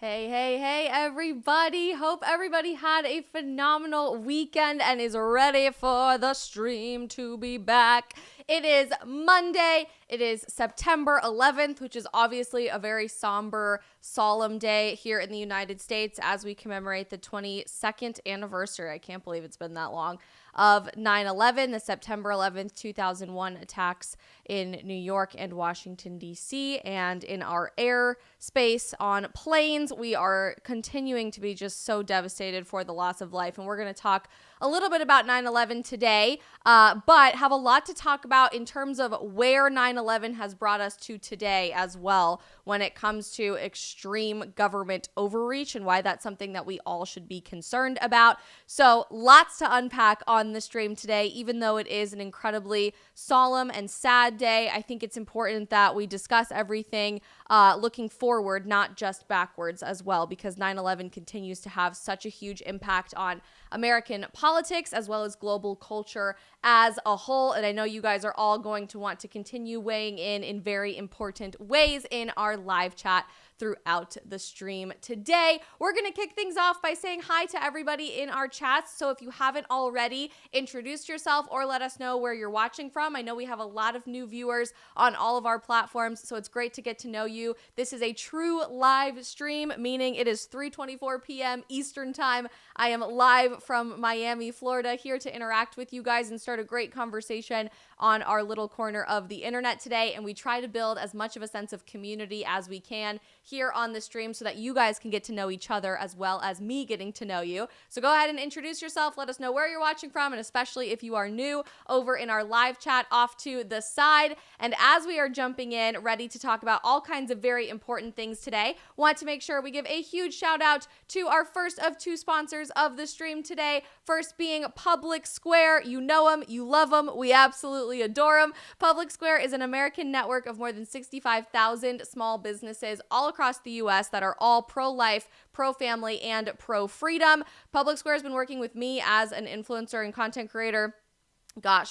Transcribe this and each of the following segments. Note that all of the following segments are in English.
Hey, everybody. Hope everybody had a phenomenal weekend and is ready for the stream to be back. It is Monday. It is September 11th, which is obviously a very somber, solemn day here in the United States as we commemorate the 22nd anniversary. I can't believe it's been that long. Of 9/11, the September 11th, 2001 attacks in New York and Washington, D.C., and in our airspace on planes. We are continuing to be just so devastated for the loss of life, and we're going to talk a little bit about 9/11 today, but have a lot to talk about in terms of where 9/11 has brought us to today as well when it comes to extreme government overreach and why that's something that we all should be concerned about. So lots to unpack on the stream today. Even though it is an incredibly solemn and sad day, I think it's important that we discuss everything looking forward, not just backwards as well, because 9/11 continues to have such a huge impact on American politics as well as global culture as a whole. And I know you guys are all going to want to continue weighing in very important ways in our live chat throughout the stream today. We're going to kick things off by saying hi to everybody in our chats. So if you haven't already, introduce yourself or let us know where you're watching from. I know we have a lot of new viewers on all of our platforms, so it's great to get to know you. This is a true live stream, meaning it is 3:24 p.m. Eastern time. I am live from Miami, Florida, here to interact with you guys and start a great conversation on our little corner of the internet today. And we try to build as much of a sense of community as we can here on the stream so that you guys can get to know each other as well as me getting to know you. So go ahead and introduce yourself. Let us know where you're watching from, and especially if you are new, over in our live chat off to the side. And as we are jumping in, ready to talk about all kinds of very important things today, want to make sure we give a huge shout out to our first of two sponsors of the stream today. First being Public Square. You know them, you love them, we absolutely adore them. Public Square is an American network of more than 65,000 small businesses all across the U.S. that are all pro-life, pro-family, and pro-freedom. Public Square has been working with me as an influencer and content creator,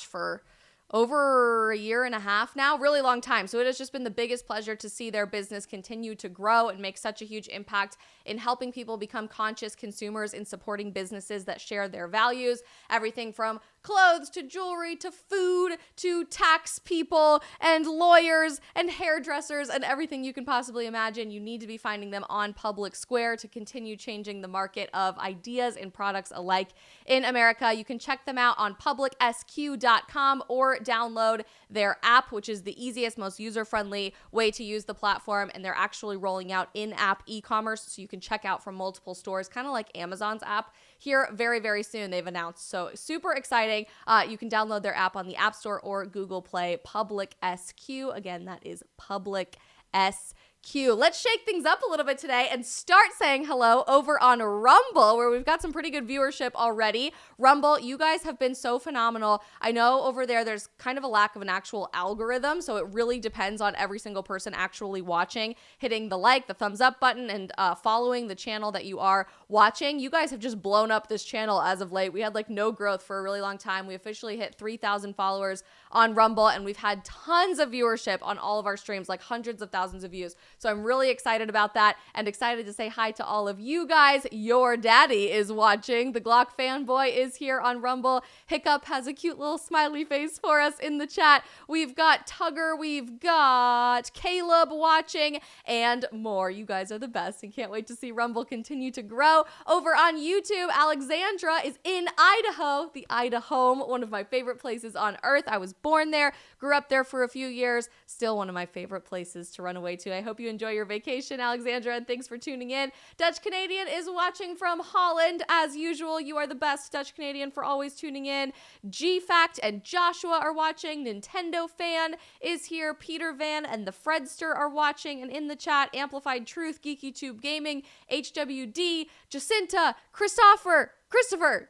for over a year and a half now, really long time. So it has just been the biggest pleasure to see their business continue to grow and make such a huge impact in helping people become conscious consumers in supporting businesses that share their values. Everything from clothes to jewelry to food to tax people and lawyers and hairdressers and everything you can possibly imagine. You need to be finding them on Public Square to continue changing the market of ideas and products alike in America. You can check them out on publicsq.com or download their app, which is the easiest, most user-friendly way to use the platform. And they're actually rolling out in-app e-commerce so you can check out from multiple stores, kind of like Amazon's app here very, very soon, they've announced. So super exciting. You can download their app on the App Store or Google Play. Public SQ. Again, that is Public SQ. Let's shake things up a little bit today and start saying hello over on Rumble, where we've got some pretty good viewership already. Rumble, you guys have been so phenomenal. I know over there's kind of a lack of an actual algorithm, so it really depends on every single person actually watching, hitting the like, the thumbs up button, and following the channel that you are watching. You guys have just blown up this channel as of late. We had no growth for a really long time. We officially hit 3,000 followers on Rumble, and we've had tons of viewership on all of our streams, hundreds of thousands of views. So I'm really excited about that and excited to say hi to all of you guys. Your daddy is watching. The Glock fanboy is here on Rumble. Hiccup has a cute little smiley face for us in the chat. We've got Tugger, we've got Caleb watching, and more. You guys are the best and can't wait to see Rumble continue to grow. Over on YouTube, Alexandra is in Idaho, the Idaho, one of my favorite places on earth. I was born there, grew up there for a few years, still one of my favorite places to run away to. I hope you enjoy your vacation, Alexandra, and thanks for tuning in. Dutch Canadian is watching from Holland. As usual, you are the best, Dutch Canadian, for always tuning in. G-Fact and Joshua are watching. Nintendo Fan is here. Peter Van and the Fredster are watching. And in the chat, Amplified Truth, Geeky Tube Gaming, HWD, Jacinta, Christopher,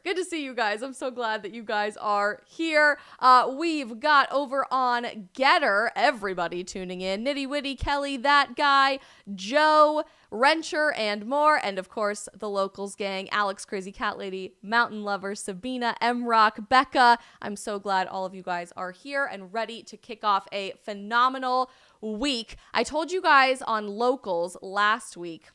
good to see you guys. I'm so glad that you guys are here. We've got over on Getter, everybody tuning in. Nitty Witty, Kelly, that guy, Joe, Wrencher, and more. And of course, the Locals gang, Alex, Crazy Cat Lady, Mountain Lover, Sabina, M-Rock, Becca. I'm so glad all of you guys are here and ready to kick off a phenomenal week. I told you guys on Locals last week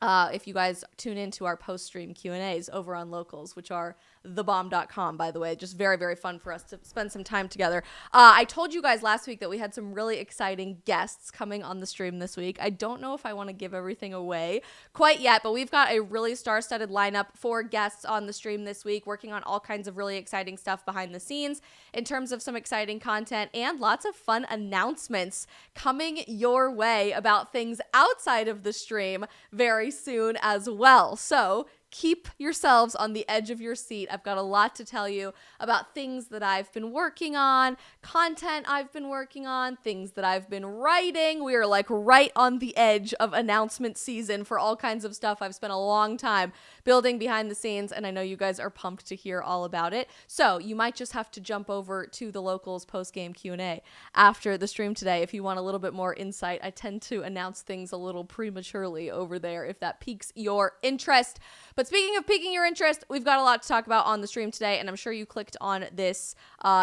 If you guys tune into our post-stream Q&As over on Locals, which are thebomb.com, by the way. Just very, very fun for us to spend some time together. I told you guys last week that we had some really exciting guests coming on the stream this week. I don't know if I want to give everything away quite yet, but we've got a really star-studded lineup for guests on the stream this week, working on all kinds of really exciting stuff behind the scenes in terms of some exciting content and lots of fun announcements coming your way about things outside of the stream very soon as well. So keep yourselves on the edge of your seat. I've got a lot to tell you about things that I've been working on, content I've been working on, things that I've been writing. We are like right on the edge of announcement season for all kinds of stuff I've spent a long time building behind the scenes, and I know you guys are pumped to hear all about it. So you might just have to jump over to the Locals post-game Q&A after the stream today if you want a little bit more insight. I tend to announce things a little prematurely over there if that piques your interest. But speaking of piquing your interest, we've got a lot to talk about on the stream today, and I'm sure you clicked on this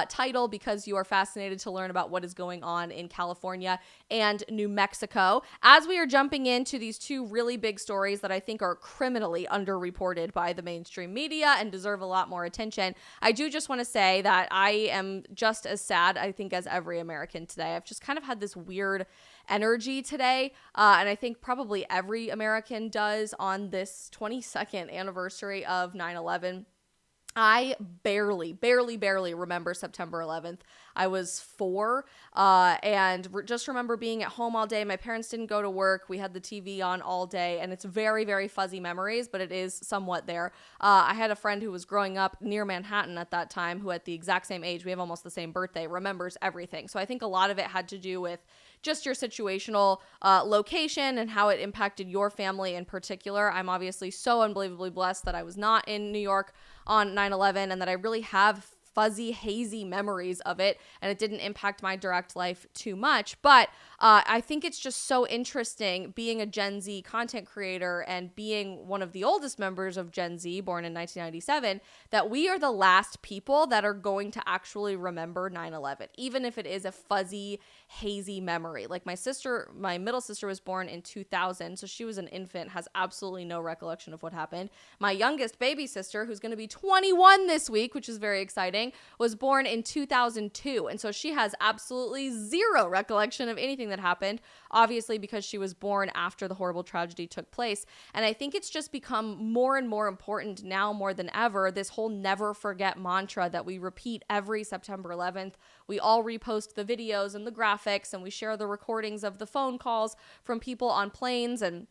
title because you are fascinated to learn about what is going on in California and New Mexico. As we are jumping into these two really big stories that I think are criminally underreported by the mainstream media and deserve a lot more attention, I do just want to say that I am just as sad, I think, as every American today. I've just kind of had this weird energy today, and I think probably every American does on this 22nd anniversary of 9/11. I barely remember September 11th. I was 4 and just remember being at home all day. My parents didn't go to work. We had the TV on all day, and it's very, very fuzzy memories, but it is somewhat there. I had a friend who was growing up near Manhattan at that time who, at the exact same age, we have almost the same birthday, remembers everything. So I think a lot of it had to do with just your situational location and how it impacted your family in particular. I'm obviously so unbelievably blessed that I was not in New York on 9/11 and that I really have fuzzy, hazy memories of it, and it didn't impact my direct life too much. But I think it's just so interesting being a Gen Z content creator and being one of the oldest members of Gen Z, born in 1997, that we are the last people that are going to actually remember 9/11, even if it is a fuzzy, hazy memory. Like my middle sister was born in 2000, so she was an infant, has absolutely no recollection of what happened. My youngest baby sister, who's going to be 21 this week, which is very exciting, was born in 2002, and so she has absolutely zero recollection of anything that happened, obviously because she was born after the horrible tragedy took place. And I think it's just become more and more important now more than ever, this whole never forget mantra that we repeat every September 11th. We all repost the videos and the graphics, and we share the recordings of the phone calls from people on planes and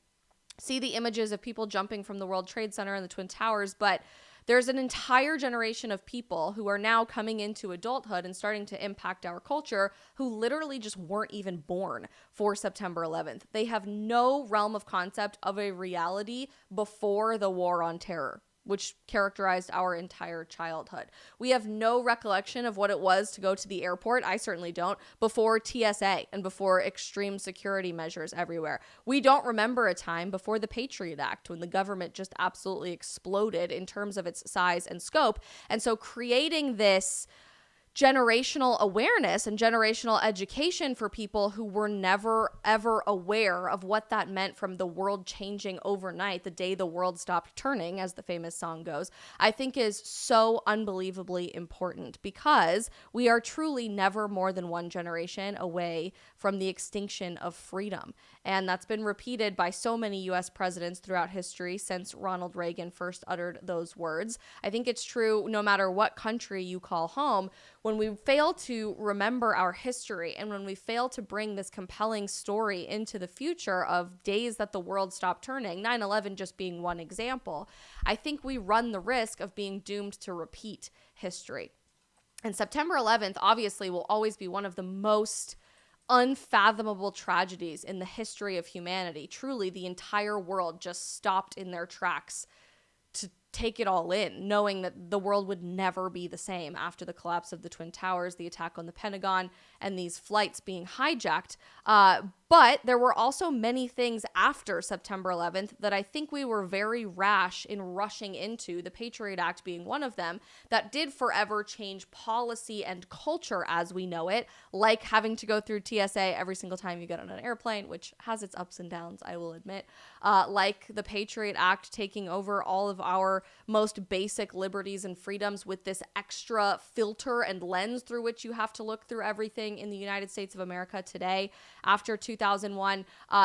see the images of people jumping from the World Trade Center and the Twin Towers. But there's an entire generation of people who are now coming into adulthood and starting to impact our culture who literally just weren't even born for September 11th. They have no realm of concept of a reality before the war on terror, which characterized our entire childhood. We have no recollection of what it was to go to the airport, I certainly don't, before TSA and before extreme security measures everywhere. We don't remember a time before the Patriot Act when the government just absolutely exploded in terms of its size and scope. And so creating this generational awareness and generational education for people who were never, ever aware of what that meant from the world changing overnight, the day the world stopped turning, as the famous song goes, I think is so unbelievably important because we are truly never more than one generation away from the extinction of freedom. And that's been repeated by so many U.S. presidents throughout history since Ronald Reagan first uttered those words. I think it's true no matter what country you call home. When we fail to remember our history and when we fail to bring this compelling story into the future of days that the world stopped turning, 9/11 just being one example, I think we run the risk of being doomed to repeat history. And September 11th obviously will always be one of the most unfathomable tragedies in the history of humanity. Truly, the entire world just stopped in their tracks take it all in, knowing that the world would never be the same after the collapse of the Twin Towers, the attack on the Pentagon, and these flights being hijacked. But there were also many things after September 11th that I think we were very rash in rushing into, the Patriot Act being one of them, that did forever change policy and culture as we know it, like having to go through TSA every single time you get on an airplane, which has its ups and downs, I will admit, like the Patriot Act taking over all of our most basic liberties and freedoms with this extra filter and lens through which you have to look through everything in the United States of America today after 2001.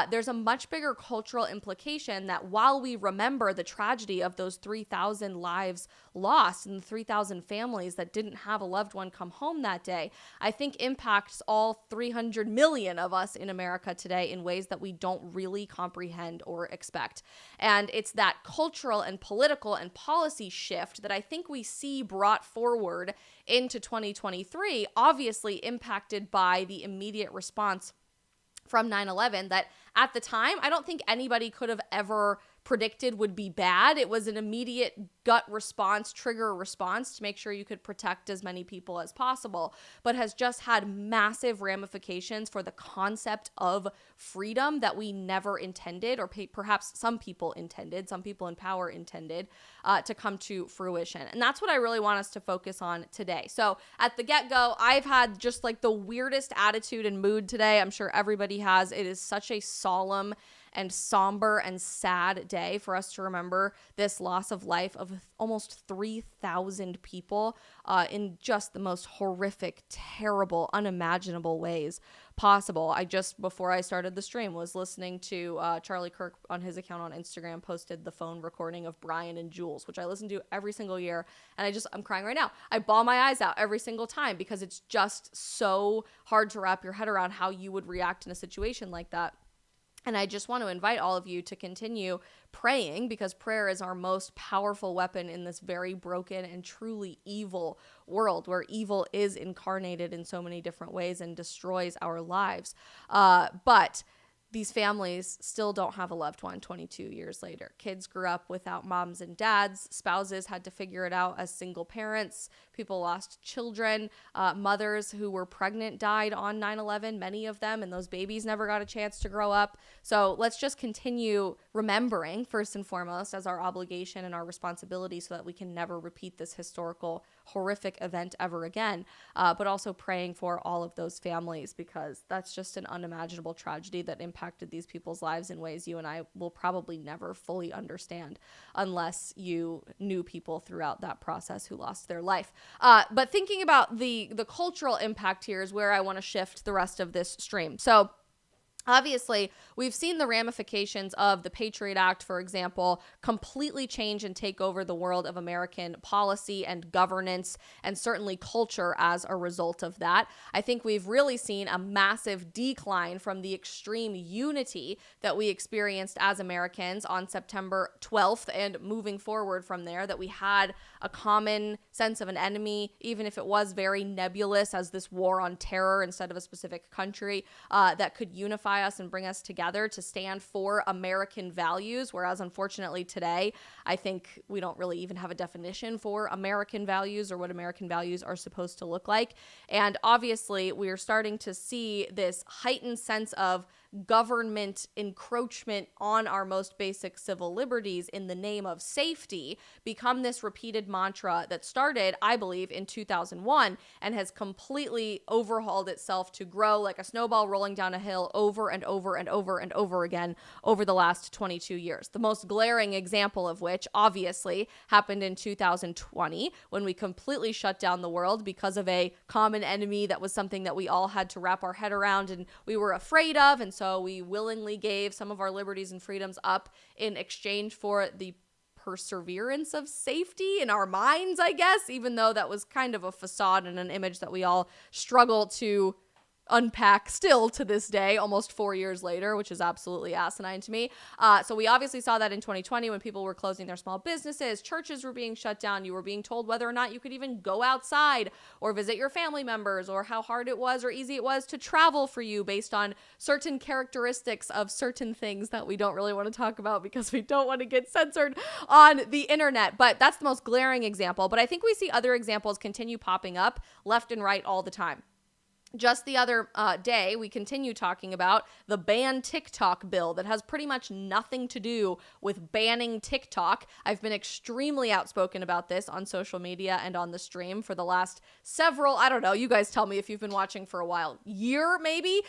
There's a much bigger cultural implication that while we remember the tragedy of those 3,000 lives lost and the 3,000 families that didn't have a loved one come home that day, I think impacts all 300 million of us in America today in ways that we don't really comprehend or expect. And it's that cultural and political and policy shift that I think we see brought forward into 2023, obviously impacted by the immediate response from 9/11 that at the time, I don't think anybody could have ever predicted would be bad. It was an immediate gut response, trigger response to make sure you could protect as many people as possible, but has just had massive ramifications for the concept of freedom that we never intended, or perhaps some people intended, some people in power intended, to come to fruition. And that's what I really want us to focus on today. So at the get-go, I've had just like the weirdest attitude and mood today. I'm sure everybody has. It is such a solemn and somber and sad day for us to remember this loss of life of almost 3,000 people in just the most horrific, terrible, unimaginable ways possible. I just, before I started the stream, was listening to Charlie Kirk on his account on Instagram, posted the phone recording of Brian and Jules, which I listen to every single year. And I'm crying right now. I bawl my eyes out every single time because it's just so hard to wrap your head around how you would react in a situation like that. And I just want to invite all of you to continue praying, because prayer is our most powerful weapon in this very broken and truly evil world where evil is incarnated in so many different ways and destroys our lives. But these families still don't have a loved one 22 years later. Kids grew up without moms and dads. Spouses had to figure it out as single parents. People lost children. Mothers who were pregnant died on 9/11, many of them, and those babies never got a chance to grow up. So let's just continue remembering, first and foremost, as our obligation and our responsibility so that we can never repeat this historical, horrific event ever again, but also praying for all of those families, because that's just an unimaginable tragedy that impacted these people's lives in ways you and I will probably never fully understand unless you knew people throughout that process who lost their life. But thinking about the cultural impact here is where I want to shift the rest of this stream. So obviously, we've seen the ramifications of the Patriot Act, for example, completely change and take over the world of American policy and governance, and certainly culture as a result of that. I think we've really seen a massive decline from the extreme unity that we experienced as Americans on September 12th and moving forward from there, that we had a common sense of an enemy, even if it was very nebulous as this war on terror instead of a specific country, that could unify us and bring us together to stand for American values, whereas unfortunately today, I think we don't really even have a definition for American values or what American values are supposed to look like. And obviously, we are starting to see this heightened sense of government encroachment on our most basic civil liberties in the name of safety become this repeated mantra that started, I believe, in 2001 and has completely overhauled itself to grow like a snowball rolling down a hill over and over and over and over again over the last 22 years. The most glaring example of which obviously happened in 2020 when we completely shut down the world because of a common enemy that was something that we all had to wrap our head around and we were afraid of, and so we willingly gave some of our liberties and freedoms up in exchange for the perseverance of safety in our minds, I guess, even though that was kind of a facade and an image that we all struggle to unpack still to this day, almost 4 years later, which is absolutely asinine to me. So we obviously saw that in 2020 when people were closing their small businesses, churches were being shut down, you were being told whether or not you could even go outside or visit your family members, or how hard it was or easy it was to travel for you based on certain characteristics of certain things that we don't really want to talk about because we don't want to get censored on the internet. But that's the most glaring example. But I think we see other examples continue popping up left and right all the time. Just the other day, we continue talking about the ban TikTok bill that has pretty much nothing to do with banning TikTok. I've been extremely outspoken about this on social media and on the stream for the last several, I don't know, you guys tell me if you've been watching for a while, year maybe,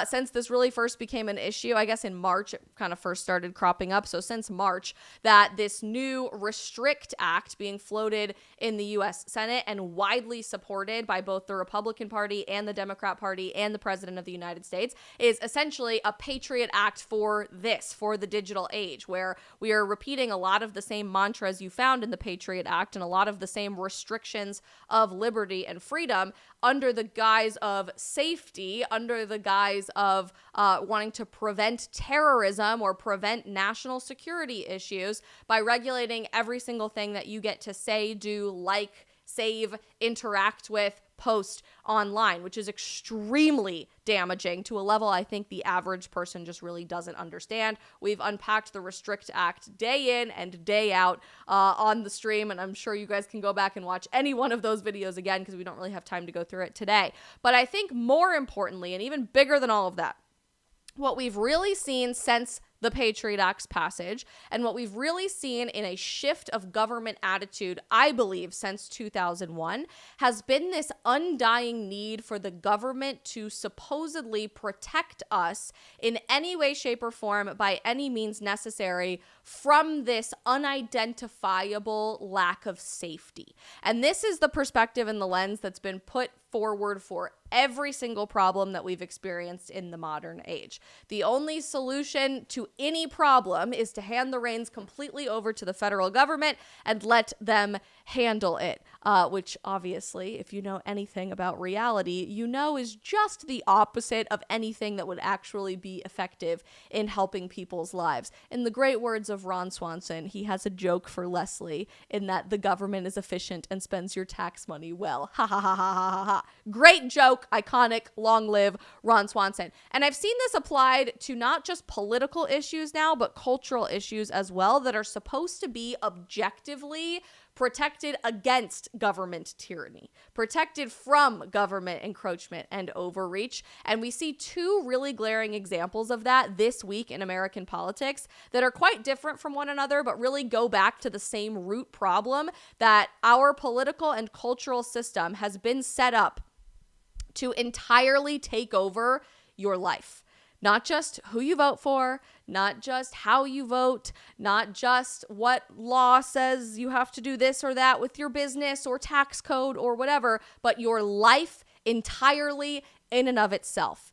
since this really first became an issue. I guess in March it kind of first started cropping up. So since March, that this new Restrict Act being floated in the U.S. Senate and widely supported by both the Republican Party and the Democrat Party and the President of the United States is essentially a Patriot Act for the digital age, where we are repeating a lot of the same mantras you found in the Patriot Act and a lot of the same restrictions of liberty and freedom under the guise of safety, under the guise of wanting to prevent terrorism or prevent national security issues by regulating every single thing that you get to say, do, like, save, interact with, post online, which is extremely damaging to a level I think the average person just really doesn't understand. We've unpacked the Restrict Act day in and day out on the stream, and I'm sure you guys can go back and watch any one of those videos again because we don't really have time to go through it today. But I think more importantly, and even bigger than all of that, what we've really seen since the Patriot Act's passage, and what we've really seen in a shift of government attitude, I believe, since 2001, has been this undying need for the government to supposedly protect us in any way, shape, or form by any means necessary from this unidentifiable lack of safety. And this is the perspective and the lens that's been put forward for every single problem that we've experienced in the modern age. The only solution to any problem is to hand the reins completely over to the federal government and let them handle it, which obviously, if you know anything about reality, you know is just the opposite of anything that would actually be effective in helping people's lives. In the great words of Ron Swanson, he has a joke for Leslie in that the government is efficient and spends your tax money well. Ha ha ha ha ha ha. Great joke, iconic, long live Ron Swanson. And I've seen this applied to not just political issues now, but cultural issues as well that are supposed to be objectively protected against government tyranny, protected from government encroachment and overreach. And we see two really glaring examples of that this week in American politics that are quite different from one another, but really go back to the same root problem that our political and cultural system has been set up to entirely take over your life. Not just who you vote for, not just how you vote, not just what law says you have to do this or that with your business or tax code or whatever, but your life entirely in and of itself.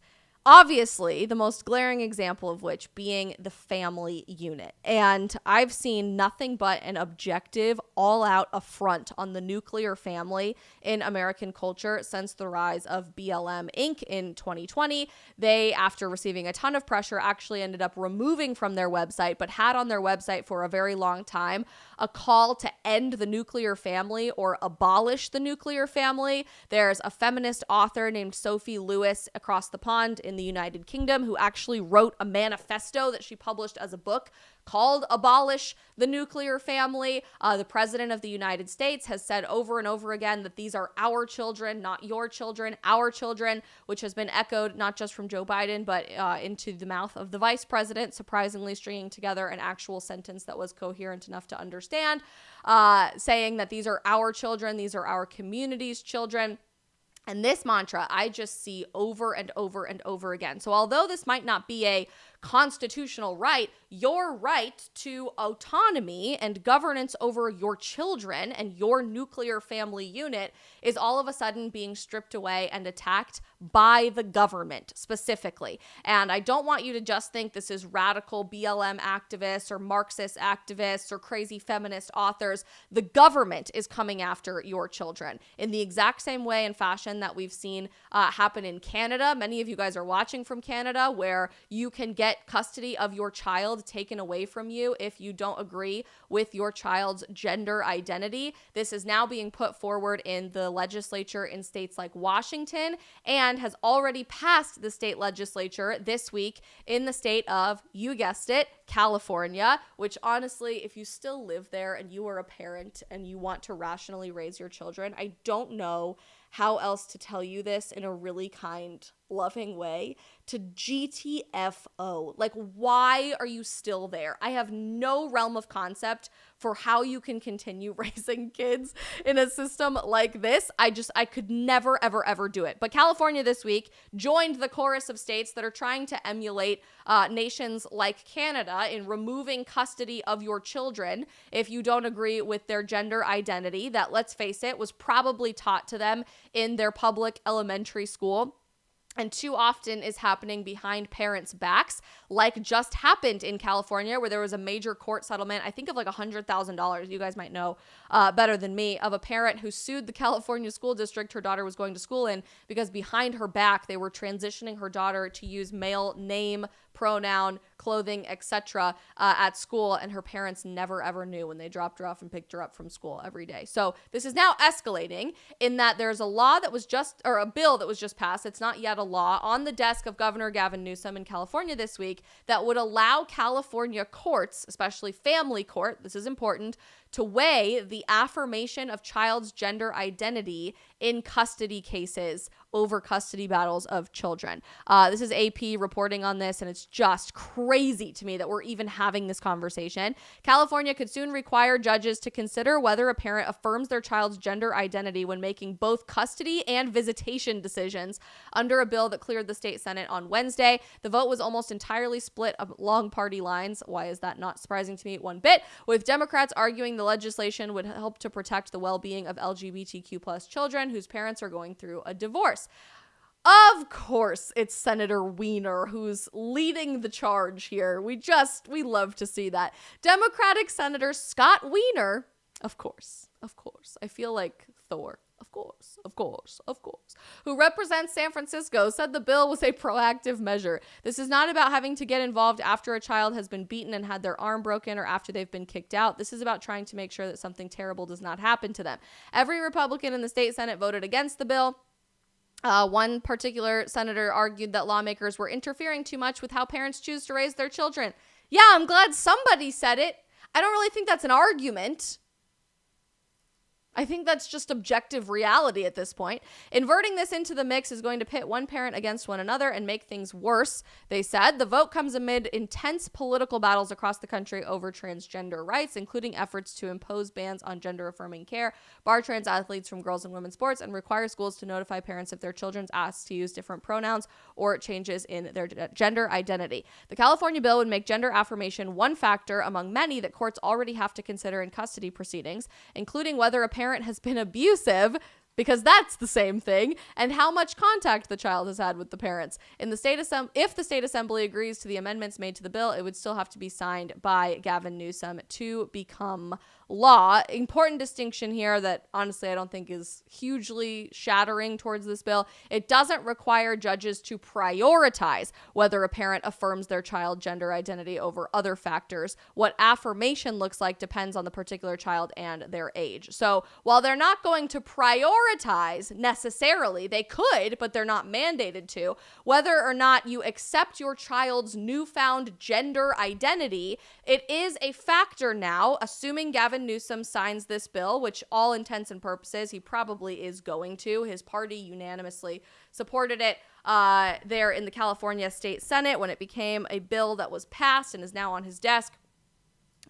Obviously, the most glaring example of which being the family unit. And I've seen nothing but an objective, all-out affront on the nuclear family in American culture since the rise of BLM Inc. in 2020. They, after receiving a ton of pressure, actually ended up removing from their website, but had on their website for a very long time a call to end the nuclear family or abolish the nuclear family. There's a feminist author named Sophie Lewis across the pond in the United Kingdom who actually wrote a manifesto that she published as a book called Abolish the Nuclear Family. The President of the United States has said over and over again that these are our children, not your children, our children, which has been echoed not just from Joe Biden, but into the mouth of the Vice President, surprisingly stringing together an actual sentence that was coherent enough to understand, saying that these are our children, these are our community's children. And this mantra I just see over and over and over again. So although this might not be a constitutional right, your right to autonomy and governance over your children and your nuclear family unit is all of a sudden being stripped away and attacked by the government specifically. And I don't want you to just think this is radical BLM activists or Marxist activists or crazy feminist authors. The government is coming after your children in the exact same way and fashion that we've seen happen in Canada. Many of you guys are watching from Canada, where you can get custody of your child taken away from you if you don't agree with your child's gender identity. This is now being put forward in the legislature in states like Washington and has already passed the state legislature this week in the state of, you guessed it, California, which honestly, if you still live there and you are a parent and you want to rationally raise your children, I don't know how else to tell you this in a really kind, loving way, to GTFO. Like, why are you still there? I have no realm of concept for how you can continue raising kids in a system like this. I could never, ever, ever do it. But California this week joined the chorus of states that are trying to emulate nations like Canada in removing custody of your children if you don't agree with their gender identity that, let's face it, was probably taught to them in their public elementary school. And too often is happening behind parents' backs, like just happened in California, where there was a major court settlement, I think of like $100,000, you guys might know better than me, of a parent who sued the California school district her daughter was going to school in because behind her back, they were transitioning her daughter to use male name, pronoun, clothing, etc. At school, and her parents never ever knew when they dropped her off and picked her up from school every day. So this is now escalating in that there's a law that was just, or a bill that was just passed, it's not yet a law, on the desk of Governor Gavin Newsom in California this week that would allow California courts, especially family court, this is important, to weigh the affirmation of child's gender identity in custody cases over custody battles of children. This is AP reporting on this, and it's just crazy to me that we're even having this conversation. California could soon require judges to consider whether a parent affirms their child's gender identity when making both custody and visitation decisions under a bill that cleared the state Senate on Wednesday. The vote was almost entirely split along party lines. Why is that not surprising to me one bit? With Democrats arguing the legislation would help to protect the well-being of LGBTQ plus children whose parents are going through a divorce. Of course, it's Senator Wiener who's leading the charge here. We love to see that. Democratic Senator Scott Wiener, of course. I feel like Thor. Of course, who represents San Francisco, said the bill was a proactive measure. This is not about having to get involved after a child has been beaten and had their arm broken or after they've been kicked out. This is about trying to make sure that something terrible does not happen to them. Every Republican in the state Senate voted against the bill. One particular senator argued that lawmakers were interfering too much with how parents choose to raise their children. Yeah, I'm glad somebody said it. I don't really think that's an argument. I think that's just objective reality at this point. Inverting this into the mix is going to pit one parent against one another and make things worse, they said. The vote comes amid intense political battles across the country over transgender rights, including efforts to impose bans on gender-affirming care, bar trans athletes from girls and women's sports, and require schools to notify parents if their children's asked to use different pronouns or changes in their gender identity. The California bill would make gender affirmation one factor among many that courts already have to consider in custody proceedings, including whether a parent has been abusive, because that's the same thing, and how much contact the child has had with the parents. In the state if the state assembly agrees to the amendments made to the bill, it would still have to be signed by Gavin Newsom to become law. Important distinction here that honestly I don't think is hugely shattering towards this bill. It doesn't require judges to prioritize whether a parent affirms their child gender identity over other factors. What affirmation looks like depends on the particular child and their age. So while they're not going to prioritize necessarily, they could, but they're not mandated to, whether or not you accept your child's newfound gender identity, it is a factor now, assuming Gavin Newsom signs this bill, which all intents and purposes he probably is going to. His party unanimously supported it there in the California State Senate when it became a bill that was passed and is now on his desk.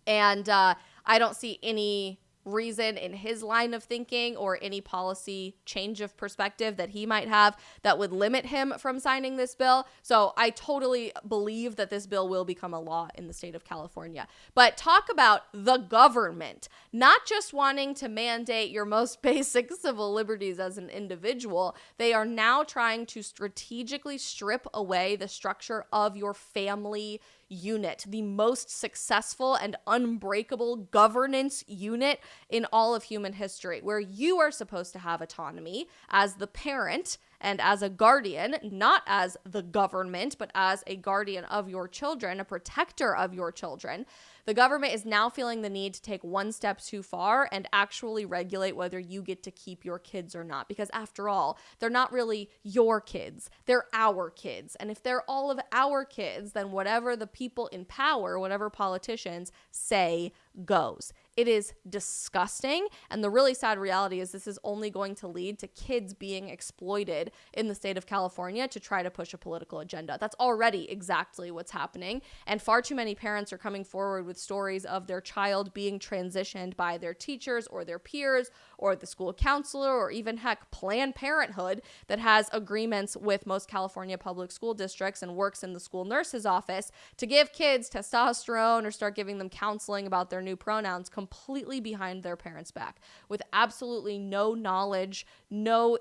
And I don't see any reason in his line of thinking or any policy change of perspective that he might have that would limit him from signing this bill. So I totally believe that this bill will become a law in the state of California. But talk about the government, not just wanting to mandate your most basic civil liberties as an individual. They are now trying to strategically strip away the structure of your family unit, the most successful and unbreakable governance unit in all of human history, where you are supposed to have autonomy as the parent and as a guardian, not as the government, but as a guardian of your children, a protector of your children. The government is now feeling the need to take one step too far and actually regulate whether you get to keep your kids or not. Because after all, they're not really your kids. They're our kids. And if they're all of our kids, then whatever the people in power, whatever politicians say, goes. It is disgusting. And the really sad reality is this is only going to lead to kids being exploited in the state of California to try to push a political agenda. That's already exactly what's happening. And far too many parents are coming forward with stories of their child being transitioned by their teachers or their peers or the school counselor or even heck Planned Parenthood that has agreements with most California public school districts and works in the school nurse's office to give kids testosterone or start giving them counseling about their new pronouns completely behind their parents' back with absolutely no knowledge, no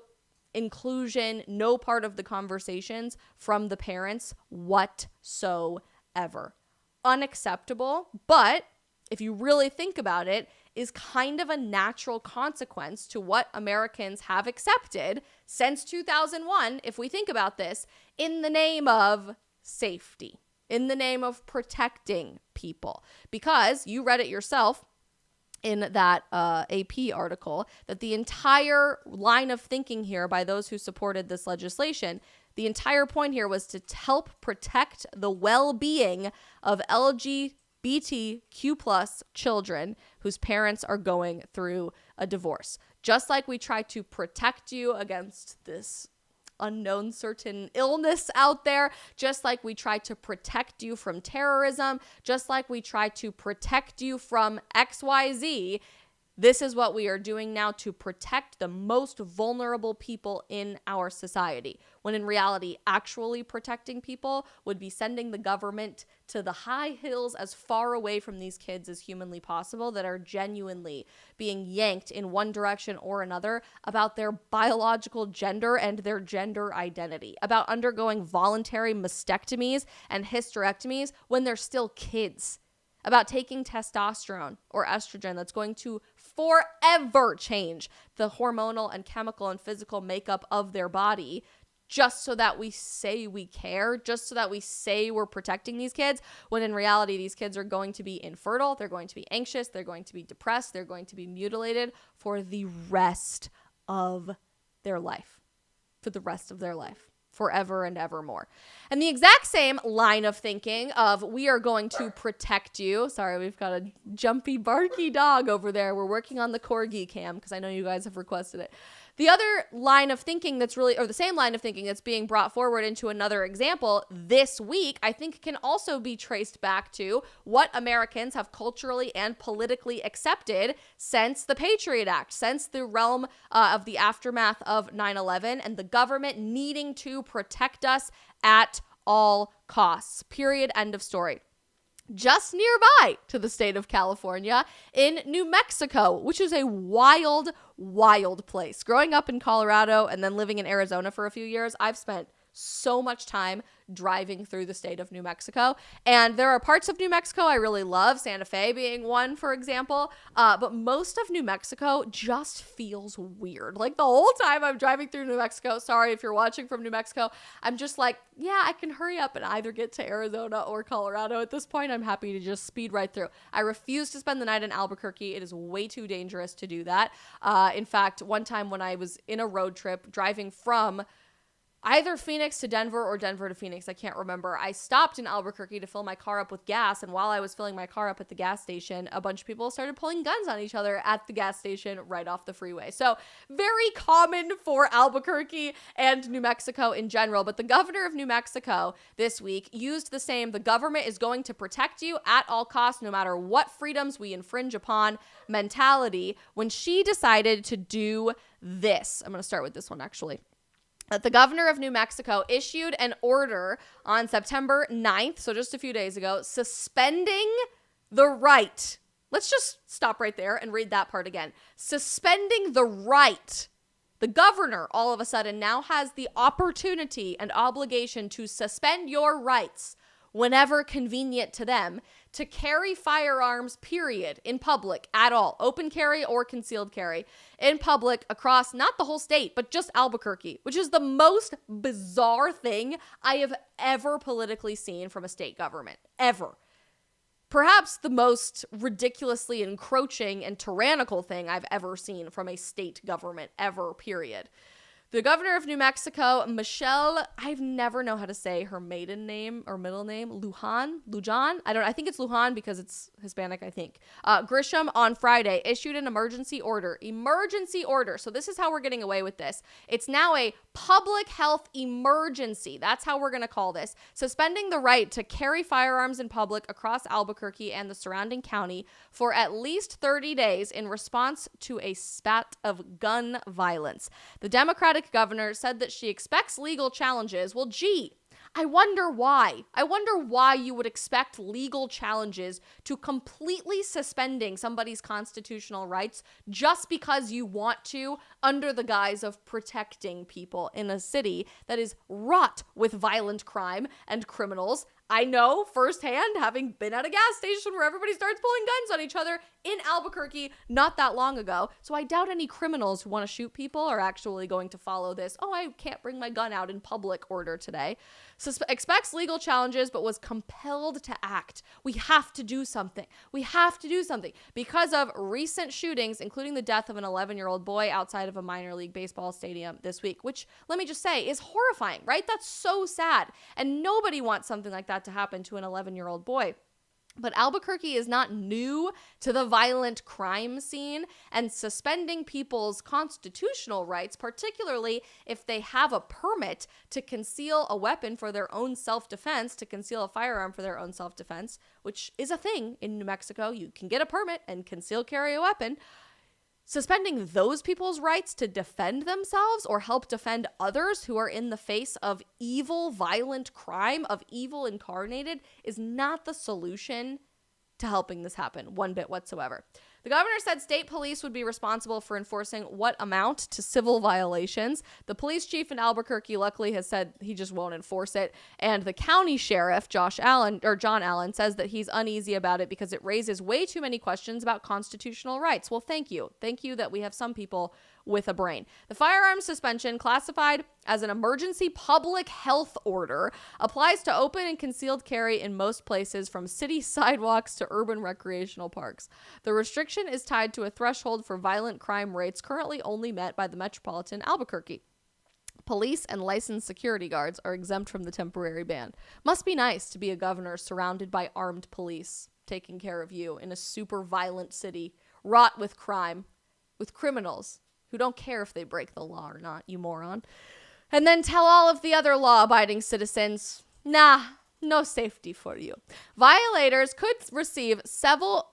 inclusion, no part of the conversations from the parents whatsoever. Unacceptable, but if you really think about it, is kind of a natural consequence to what Americans have accepted since 2001, if we think about this, in the name of safety, in the name of protecting people. Because you read it yourself in that AP article, that the entire line of thinking here by those who supported this legislation, the entire point here was to help protect the well-being of LGBTQ plus children whose parents are going through a divorce. Just like we try to protect you against this unknown certain illness out there, just like we try to protect you from terrorism, just like we try to protect you from XYZ, this is what we are doing now to protect the most vulnerable people in our society. When in reality, actually protecting people would be sending the government to the high hills as far away from these kids as humanly possible that are genuinely being yanked in one direction or another about their biological gender and their gender identity, about undergoing voluntary mastectomies and hysterectomies when they're still kids, about taking testosterone or estrogen that's going to forever change the hormonal and chemical and physical makeup of their body just so that we say we care, just so that we say we're protecting these kids, when in reality, these kids are going to be infertile, they're going to be anxious, they're going to be depressed, they're going to be mutilated for the rest of their life, forever and evermore. And the exact same line of thinking of we are going to protect you. Sorry, we've got a jumpy, barky dog over there. We're working on the corgi cam because I know you guys have requested it. The other line of thinking that's really, or the same line of thinking that's being brought forward into another example this week, I think can also be traced back to what Americans have culturally and politically accepted since the Patriot Act, since the realm of the aftermath of 9/11 and the government needing to protect us at all costs. Period. End of story. Just nearby to the state of California in New Mexico, which is a wild, wild place. Growing up in Colorado and then living in Arizona for a few years, I've spent so much time driving through the state of New Mexico. And there are parts of New Mexico I really love, Santa Fe being one, for example. But most of New Mexico just feels weird. Like the whole time I'm driving through New Mexico, sorry if you're watching from New Mexico, I'm just like, yeah, I can hurry up and either get to Arizona or Colorado. At this point, I'm happy to just speed right through. I refuse to spend the night in Albuquerque. It is way too dangerous to do that. In fact, one time when I was in a road trip driving from either Phoenix to Denver or Denver to Phoenix. I can't remember. I stopped in Albuquerque to fill my car up with gas. And while I was filling my car up at the gas station, a bunch of people started pulling guns on each other at the gas station right off the freeway. So very common for Albuquerque and New Mexico in general. But the governor of New Mexico this week used the same, the government is going to protect you at all costs, no matter what freedoms we infringe upon mentality, when she decided to do this. I'm going to start with this one, actually. The governor of New Mexico issued an order on September 9th, so just a few days ago, suspending the right. Let's just stop right there and read that part again. Suspending the right. The governor, all of a sudden, now has the opportunity and obligation to suspend your rights whenever convenient to them to carry firearms, period, in public at all. Open carry or concealed carry in public across not the whole state, but just Albuquerque, which is the most bizarre thing I have ever politically seen from a state government, ever. Perhaps the most ridiculously encroaching and tyrannical thing I've ever seen from a state government, ever, period. The governor of New Mexico, Michelle, I've never know how to say her maiden name or middle name, Lujan? I think it's Lujan because it's Hispanic, I think. Grisham on Friday issued an emergency order. So this is how we're getting away with this. It's now a public health emergency. That's how we're going to call this. Suspending the right to carry firearms in public across Albuquerque and the surrounding county for at least 30 days in response to a spat of gun violence. The Democratic governor said that she expects legal challenges. Well, gee, I wonder why. I wonder why you would expect legal challenges to completely suspending somebody's constitutional rights just because you want to, under the guise of protecting people in a city that is wrought with violent crime and criminals. I know firsthand, having been at a gas station where everybody starts pulling guns on each other in Albuquerque not that long ago. So I doubt any criminals who want to shoot people are actually going to follow this, oh, I can't bring my gun out in public order today. Expects legal challenges, but was compelled to act. We have to do something. Because of recent shootings, including the death of an 11-year-old boy outside of a minor league baseball stadium this week, which, let me just say, is horrifying, right? That's so sad. And nobody wants something like that to happen to an 11-year-old boy. But Albuquerque is not new to the violent crime scene, and suspending people's constitutional rights, particularly if they have a permit to conceal a weapon for their own self-defense, to conceal a firearm for their own self-defense, which is a thing in New Mexico. You can get a permit and conceal carry a weapon. Suspending those people's rights to defend themselves or help defend others who are in the face of evil, violent crime, of evil incarnated, is not the solution to helping this happen one bit whatsoever. The governor said state police would be responsible for enforcing what amount to civil violations. The police chief in Albuquerque luckily has said he just won't enforce it. And the county sheriff, John Allen, says that he's uneasy about it because it raises way too many questions about constitutional rights. Well, thank you. Thank you that we have some people with a brain. The firearm suspension, classified as an emergency public health order, applies to open and concealed carry in most places from city sidewalks to urban recreational parks. The restriction is tied to a threshold for violent crime rates currently only met by the Metropolitan Albuquerque. Police and licensed security guards are exempt from the temporary ban. Must be nice to be a governor surrounded by armed police taking care of you in a super violent city wrought with crime, with criminals who don't care if they break the law or not, you moron. And then tell all of the other law-abiding citizens, nah, no safety for you. Violators could receive several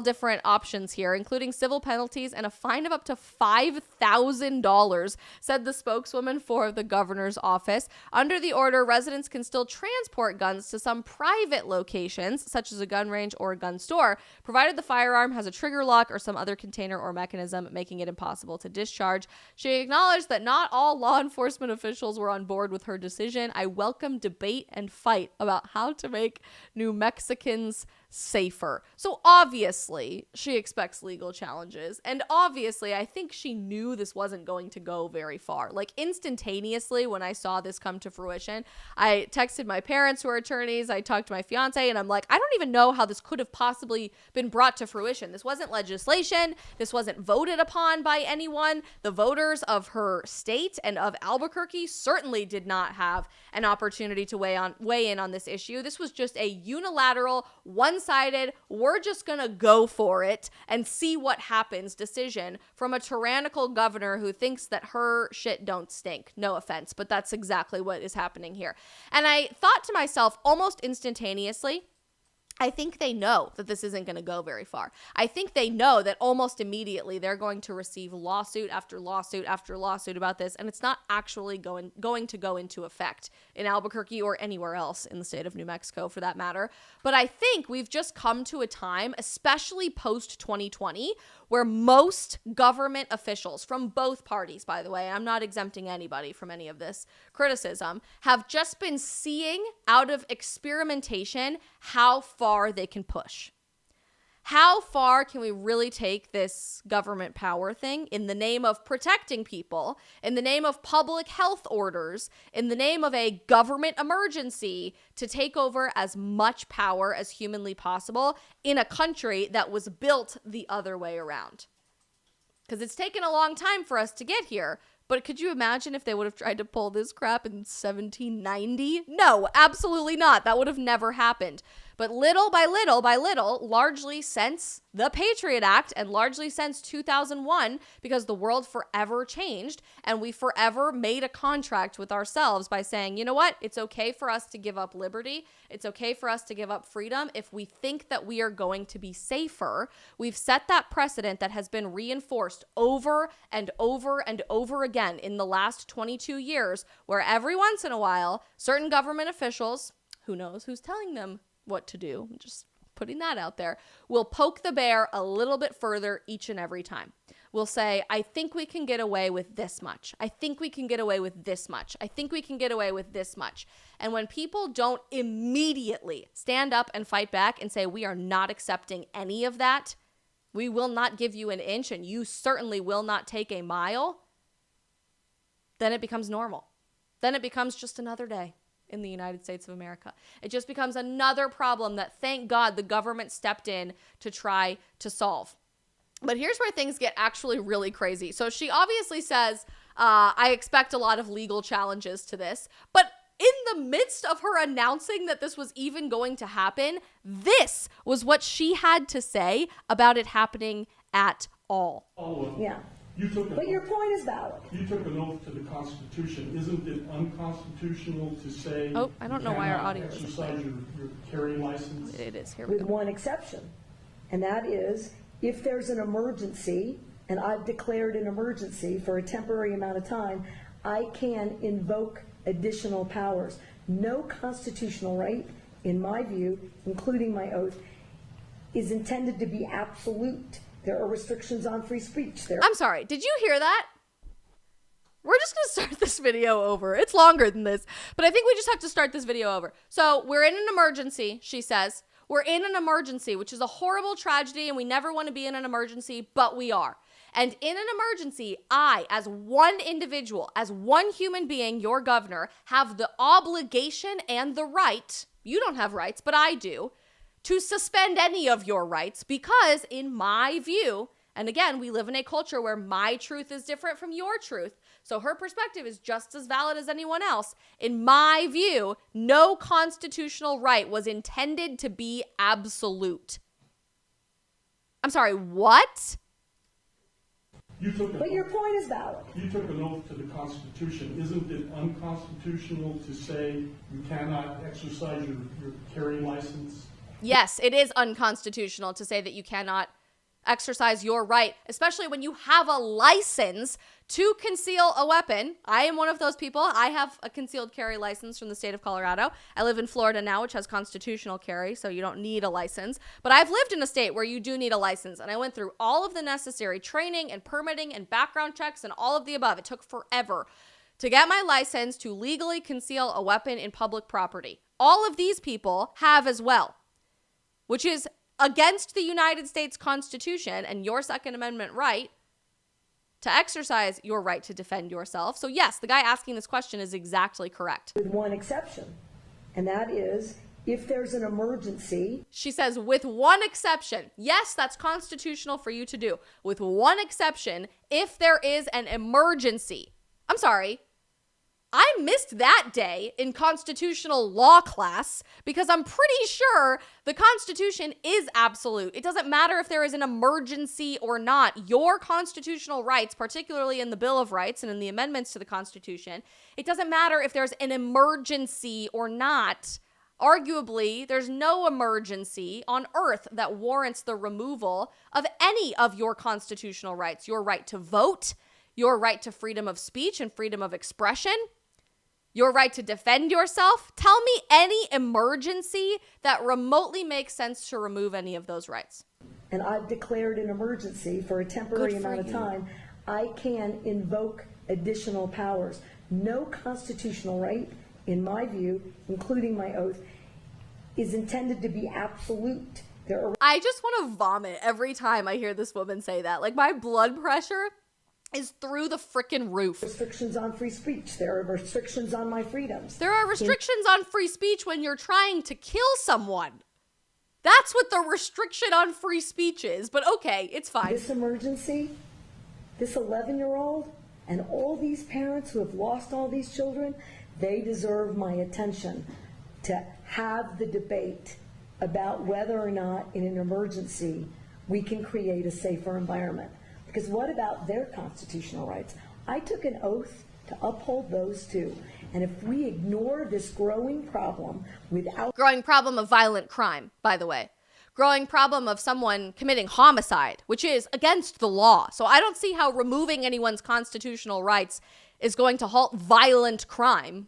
different options here, including civil penalties and a fine of up to $5,000, said the spokeswoman for the governor's office. Under the order, residents can still transport guns to some private locations, such as a gun range or a gun store, provided the firearm has a trigger lock or some other container or mechanism making it impossible to discharge. She acknowledged that not all law enforcement officials were on board with her decision. I welcome debate and fight about how to make New Mexicans safer. So obviously she expects legal challenges. And obviously I think she knew this wasn't going to go very far. Like instantaneously when I saw this come to fruition, I texted my parents who are attorneys. I talked to my fiance and I'm like, I don't even know how this could have possibly been brought to fruition. This wasn't legislation. This wasn't voted upon by anyone. The voters of her state and of Albuquerque certainly did not have an opportunity to weigh in on this issue. This was just a unilateral, one-sided, we're just gonna go for it and see what happens decision from a tyrannical governor who thinks that her shit don't stink. No offense, but that's exactly what is happening here. And I thought to myself almost instantaneously, I think they know that this isn't going to go very far. I think they know that almost immediately they're going to receive lawsuit after lawsuit after lawsuit about this, and it's not actually going to go into effect in Albuquerque or anywhere else in the state of New Mexico for that matter. But I think we've just come to a time, especially post-2020, where most government officials from both parties, by the way, I'm not exempting anybody from any of this criticism, have just been seeing out of experimentation how far they can push. How far can we really take this government power thing in the name of protecting people, in the name of public health orders, in the name of a government emergency to take over as much power as humanly possible in a country that was built the other way around? Because it's taken a long time for us to get here. But could you imagine if they would have tried to pull this crap in 1790? No, absolutely not. That would have never happened. But little by little by little, largely since the Patriot Act and largely since 2001, because the world forever changed and we forever made a contract with ourselves by saying, you know what? It's okay for us to give up liberty. It's okay for us to give up freedom if we think that we are going to be safer. We've set that precedent that has been reinforced over and over and over again in the last 22 years, where every once in a while, certain government officials, who knows who's telling them what to do, just putting that out there, will poke the bear a little bit further each and every time. We'll say, I think we can get away with this much. I think we can get away with this much. I think we can get away with this much. And when people don't immediately stand up and fight back and say, we are not accepting any of that, we will not give you an inch and you certainly will not take a mile, then it becomes normal. Then it becomes just another day in the United States of America. It just becomes another problem that, thank God, the government stepped in to try to solve. But here's where things get actually really crazy. So she obviously says, I expect a lot of legal challenges to this. But in the midst of her announcing that this was even going to happen, this was what she had to say about it happening at all. Yeah. But your point is valid. You took an oath to the Constitution. Isn't it unconstitutional to say I don't know why our audio is exercise your carry license? It is. Here we with go. one exception, and that is if there's an emergency, and I've declared an emergency for a temporary amount of time, I can invoke additional powers. No constitutional right, in my view, including my oath, is intended to be absolute. There are restrictions on free speech. I'm sorry. Did you hear that? We're just going to start this video over. It's longer than this, but I think we just have to start this video over. So we're in an emergency, she says. We're in an emergency, which is a horrible tragedy, and we never want to be in an emergency, but we are. And in an emergency, I, as one individual, as one human being, your governor, have the obligation and the right, you don't have rights, but I do, to suspend any of your rights because, in my view, and again, we live in a culture where my truth is different from your truth, so her perspective is just as valid as anyone else. In my view, no constitutional right was intended to be absolute. I'm sorry, what? But your point is valid. You took an oath to the Constitution. Isn't it unconstitutional to say you cannot exercise your carry license? Yes, it is unconstitutional to say that you cannot exercise your right, especially when you have a license to conceal a weapon. I am one of those people. I have a concealed carry license from the state of Colorado. I live in Florida now, which has constitutional carry, so you don't need a license. But I've lived in a state where you do need a license, and I went through all of the necessary training and permitting and background checks and all of the above. It took forever to get my license to legally conceal a weapon in public property. All of these people have as well. which is against the United States Constitution and your Second Amendment right to exercise your right to defend yourself. So yes, the guy asking this question is exactly correct. With one exception, and that is if there's an emergency. She says, with one exception. Yes, that's constitutional for you to do. With one exception, if there is an emergency. I'm sorry. I missed that day in constitutional law class because I'm pretty sure the Constitution is absolute. It doesn't matter if there is an emergency or not. Your constitutional rights, particularly in the Bill of Rights and in the amendments to the Constitution, it doesn't matter if there's an emergency or not. Arguably, there's no emergency on earth that warrants the removal of any of your constitutional rights. Your right to vote, your right to freedom of speech and freedom of expression, your right to defend yourself. Tell me any emergency that remotely makes sense to remove any of those rights. And I've declared an emergency for a temporary amount of time, I can invoke additional powers. No constitutional right, in my view, including my oath, is intended to be absolute. I just want to vomit every time I hear this woman say that. Like, my blood pressure is through the frickin' roof. Restrictions on free speech. There are restrictions on my freedoms. There are restrictions on free speech when you're trying to kill someone. That's what the restriction on free speech is. But okay, it's fine. This emergency, this 11-year-old, and all these parents who have lost all these children, they deserve my attention to have the debate about whether or not in an emergency we can create a safer environment. Because what about their constitutional rights? I took an oath to uphold those too. And if we ignore this growing problem growing problem of violent crime, by the way. Growing problem of someone committing homicide, which is against the law. So I don't see how removing anyone's constitutional rights is going to halt violent crime.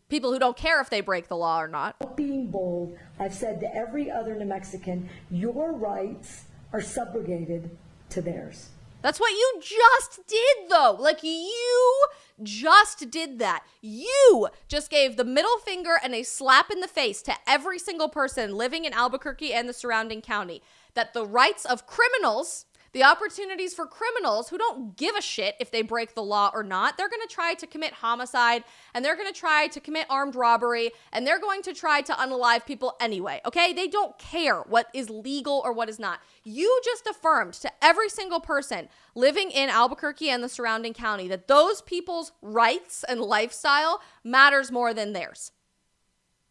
People who don't care if they break the law or not. Being bold, I've said to every other New Mexican, your rights are subrogated to theirs. That's what you just did, though. Like, you just did that. You just gave the middle finger and a slap in the face to every single person living in Albuquerque and the surrounding county. That the rights of criminals, the opportunities for criminals who don't give a shit if they break the law or not, they're going to try to commit homicide, and they're going to try to commit armed robbery, and they're going to try to unalive people anyway, okay? They don't care what is legal or what is not. You just affirmed to every single person living in Albuquerque and the surrounding county that those people's rights and lifestyle matters more than theirs.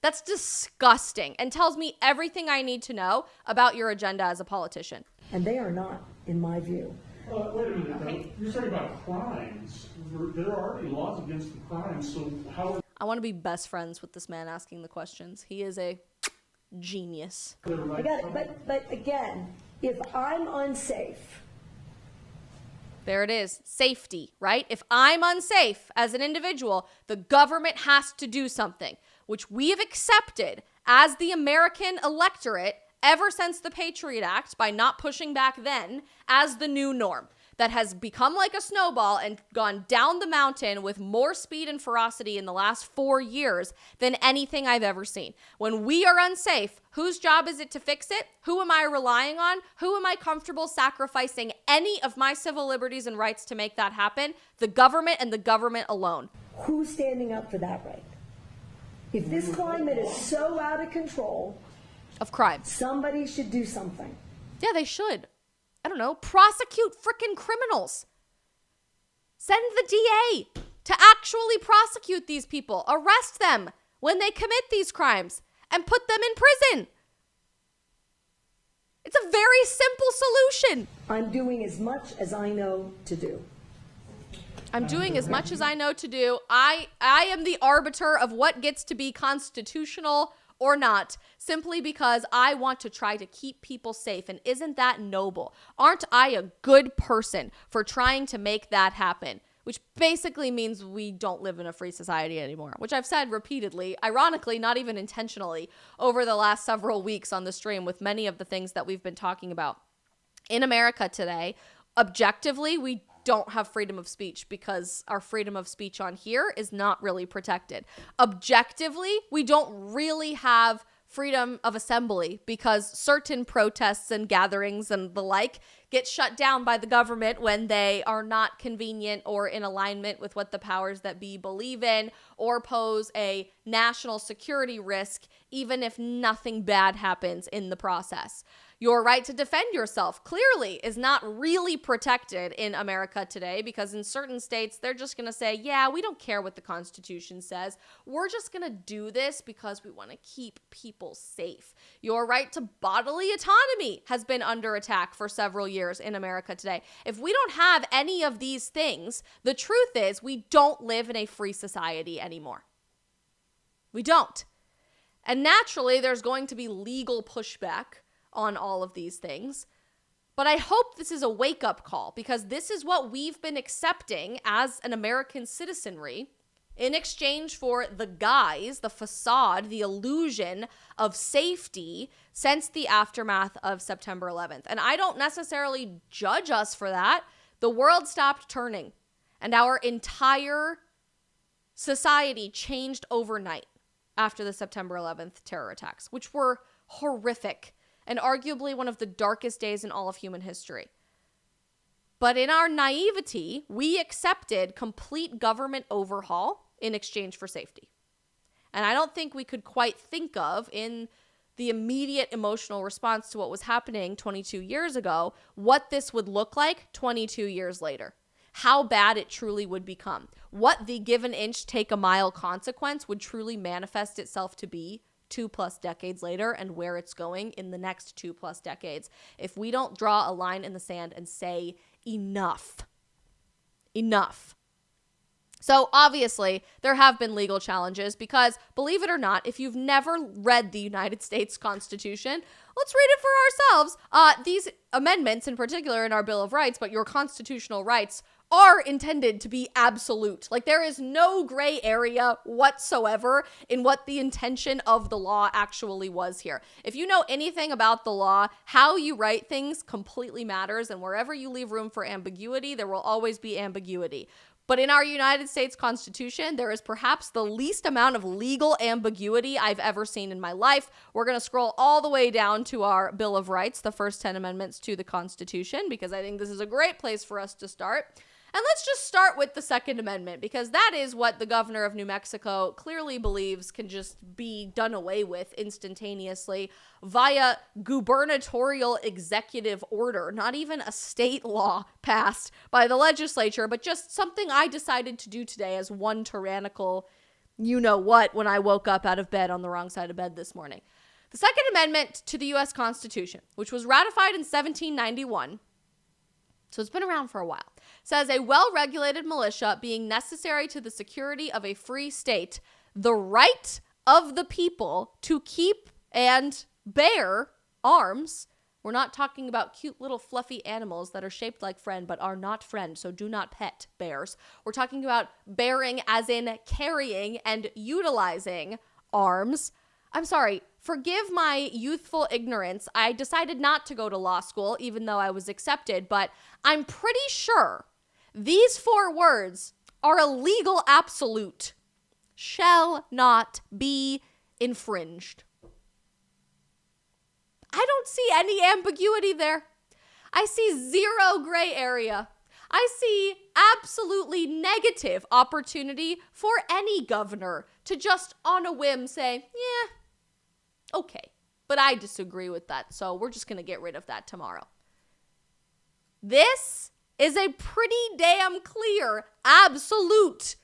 That's disgusting and tells me everything I need to know about your agenda as a politician. And they are not, in my view. Wait a minute, okay. You're talking about crimes. There are already laws against the crimes, so how... I want to be best friends with this man asking the questions. He is a genius. I got it, but again, if I'm unsafe... There it is. Safety, right? If I'm unsafe as an individual, the government has to do something, which we have accepted as the American electorate ever since the Patriot Act, by not pushing back then, as the new norm that has become like a snowball and gone down the mountain with more speed and ferocity in the last 4 years than anything I've ever seen. When we are unsafe, whose job is it to fix it? Who am I relying on? Who am I comfortable sacrificing any of my civil liberties and rights to make that happen? The government and the government alone. Who's standing up for that right? If this climate is so out of control... of crime. Somebody should do something. Yeah, they should. I don't know. Prosecute frickin' criminals. Send the DA to actually prosecute these people. Arrest them when they commit these crimes and put them in prison. It's a very simple solution. I'm doing as much as I know to do. I'm doing as much as I know to do. I am the arbiter of what gets to be constitutional or not, simply because I want to try to keep people safe. And isn't that noble? Aren't I a good person for trying to make that happen? Which basically means we don't live in a free society anymore, which I've said repeatedly, ironically, not even intentionally, over the last several weeks on the stream with many of the things that we've been talking about. In America today, objectively, we don't have freedom of speech because our freedom of speech on here is not really protected. Objectively, we don't really have freedom of assembly because certain protests and gatherings and the like get shut down by the government when they are not convenient or in alignment with what the powers that be believe in or pose a national security risk, even if nothing bad happens in the process. Your right to defend yourself clearly is not really protected in America today because in certain states, they're just going to say, yeah, we don't care what the Constitution says. We're just going to do this because we want to keep people safe. Your right to bodily autonomy has been under attack for several years in America today. If we don't have any of these things, the truth is we don't live in a free society anymore. We don't. And naturally, there's going to be legal pushback on all of these things. But I hope this is a wake-up call because this is what we've been accepting as an American citizenry in exchange for the guise, the facade, the illusion of safety since the aftermath of September 11th. And I don't necessarily judge us for that. The world stopped turning and our entire society changed overnight after the September 11th terror attacks, which were horrific and arguably one of the darkest days in all of human history. But in our naivety, we accepted complete government overhaul in exchange for safety. And I don't think we could quite think of, in the immediate emotional response to what was happening 22 years ago, what this would look like 22 years later. How bad it truly would become. What the give an inch, take a mile consequence would truly manifest itself to be 2+ decades later and where it's going in the next 2+ decades if we don't draw a line in the sand and say enough. Enough. So obviously there have been legal challenges because, believe it or not, if you've never read the United States Constitution, let's read it for ourselves. These amendments in particular in our Bill of Rights, but your constitutional rights are intended to be absolute. Like, there is no gray area whatsoever in what the intention of the law actually was here. If you know anything about the law, how you write things completely matters, and wherever you leave room for ambiguity, there will always be ambiguity. But in our United States Constitution, there is perhaps the least amount of legal ambiguity I've ever seen in my life. We're going to scroll all the way down to our Bill of Rights, the first 10 amendments to the Constitution, because I think this is a great place for us to start. And let's just start with the Second Amendment, because that is what the governor of New Mexico clearly believes can just be done away with instantaneously via gubernatorial executive order, not even a state law passed by the legislature, but just something I decided to do today as one tyrannical you-know-what when I woke up out of bed on the wrong side of bed this morning. The Second Amendment to the U.S. Constitution, which was ratified in 1791, so it's been around for a while, says a well-regulated militia being necessary to the security of a free state, the right of the people to keep and bear arms. We're not talking about cute little fluffy animals that are shaped like friend but are not friend, so do not pet bears. We're talking about bearing as in carrying and utilizing arms. I'm sorry, forgive my youthful ignorance. I decided not to go to law school, even though I was accepted, but I'm pretty sure these 4 words are a legal absolute. Shall not be infringed. I don't see any ambiguity there. I see 0 gray area. I see absolutely negative opportunity for any governor to just on a whim say, yeah, okay, but I disagree with that, so we're just going to get rid of that tomorrow. This is a pretty damn clear absolute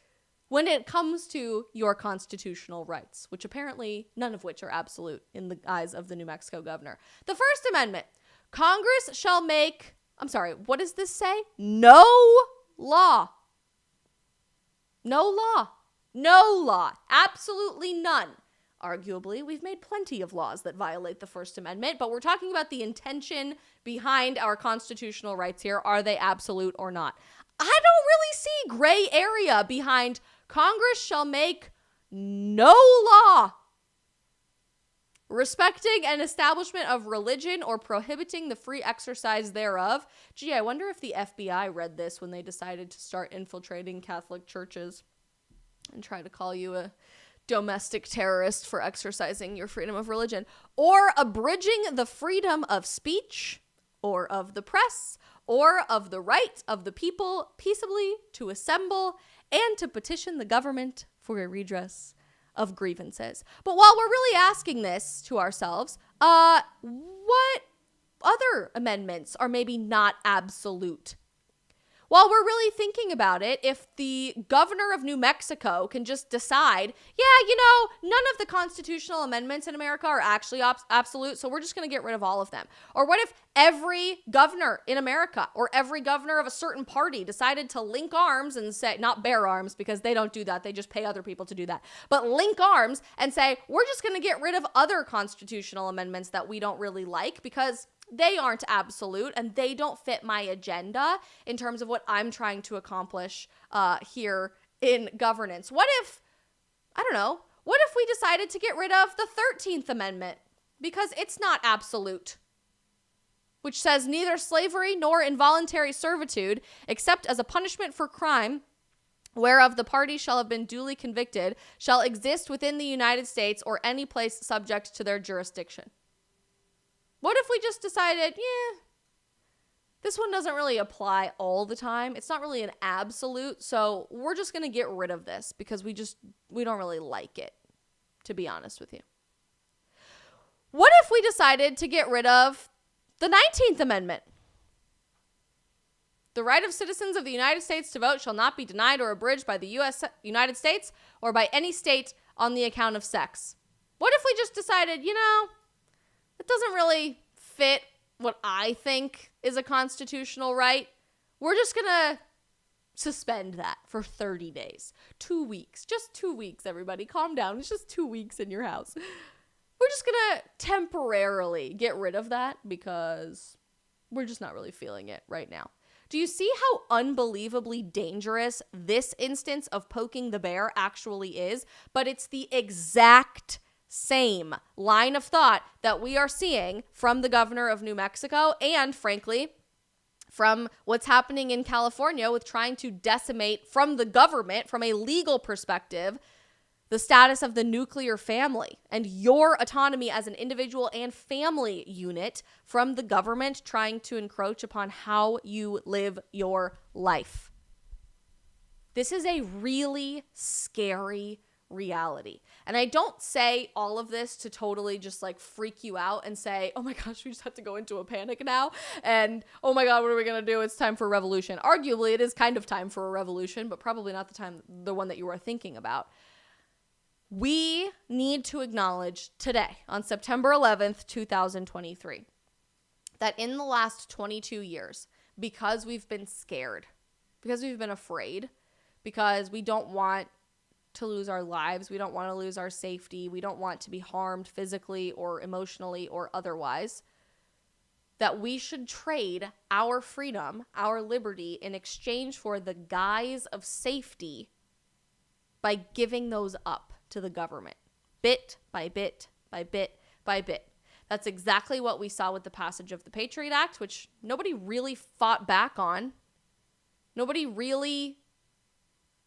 when it comes to your constitutional rights, which apparently none of which are absolute in the eyes of the New Mexico governor. The First Amendment, Congress shall make, what does this say? No law. No law. No law. Absolutely none. Arguably, we've made plenty of laws that violate the First Amendment, but we're talking about the intention behind our constitutional rights here. Are they absolute or not? I don't really see gray area behind Congress shall make no law respecting an establishment of religion or prohibiting the free exercise thereof. Gee, I wonder if the FBI read this when they decided to start infiltrating Catholic churches and try to call you a domestic terrorist for exercising your freedom of religion, or abridging the freedom of speech or of the press or of the right of the people peaceably to assemble and to petition the government for a redress of grievances. But while we're really asking this to ourselves, what other amendments are maybe not absolute? While we're really thinking about it, if the governor of New Mexico can just decide, none of the constitutional amendments in America are actually absolute, so we're just going to get rid of all of them. Or what if every governor in America or every governor of a certain party decided to link arms and say, not bear arms because they don't do that, they just pay other people to do that, but link arms and say, we're just going to get rid of other constitutional amendments that we don't really like because they aren't absolute and they don't fit my agenda in terms of what I'm trying to accomplish here in governance. What if we decided to get rid of the 13th Amendment because it's not absolute, which says neither slavery nor involuntary servitude, except as a punishment for crime whereof the party shall have been duly convicted, shall exist within the United States or any place subject to their jurisdiction. What if we just decided, this one doesn't really apply all the time. It's not really an absolute, so we're just going to get rid of this because we don't really like it, to be honest with you. What if we decided to get rid of the 19th Amendment? The right of citizens of the United States to vote shall not be denied or abridged by the United States or by any state on the account of sex. What if we just decided, it doesn't really fit what I think is a constitutional right. We're just going to suspend that for 30 days. 2 weeks. Just 2 weeks, everybody. Calm down. It's just 2 weeks in your house. We're just going to temporarily get rid of that because we're just not really feeling it right now. Do you see how unbelievably dangerous this instance of poking the bear actually is? But it's the exact same line of thought that we are seeing from the governor of New Mexico and, frankly, from what's happening in California with trying to decimate from the government, from a legal perspective, the status of the nuclear family and your autonomy as an individual and family unit from the government trying to encroach upon how you live your life. This is a really scary reality. And I don't say all of this to totally just freak you out and say, oh my gosh, we just have to go into a panic now. And oh my God, what are we going to do? It's time for a revolution. Arguably, it is kind of time for a revolution, but probably not the one that you are thinking about. We need to acknowledge today, on September 11th, 2023, that in the last 22 years, because we've been scared, because we've been afraid, because we don't want to lose our lives, we don't want to lose our safety, we don't want to be harmed physically or emotionally or otherwise, that we should trade our freedom, our liberty in exchange for the guise of safety by giving those up to the government, bit by bit by bit by bit. That's exactly what we saw with the passage of the Patriot Act, which nobody really fought back on. Nobody really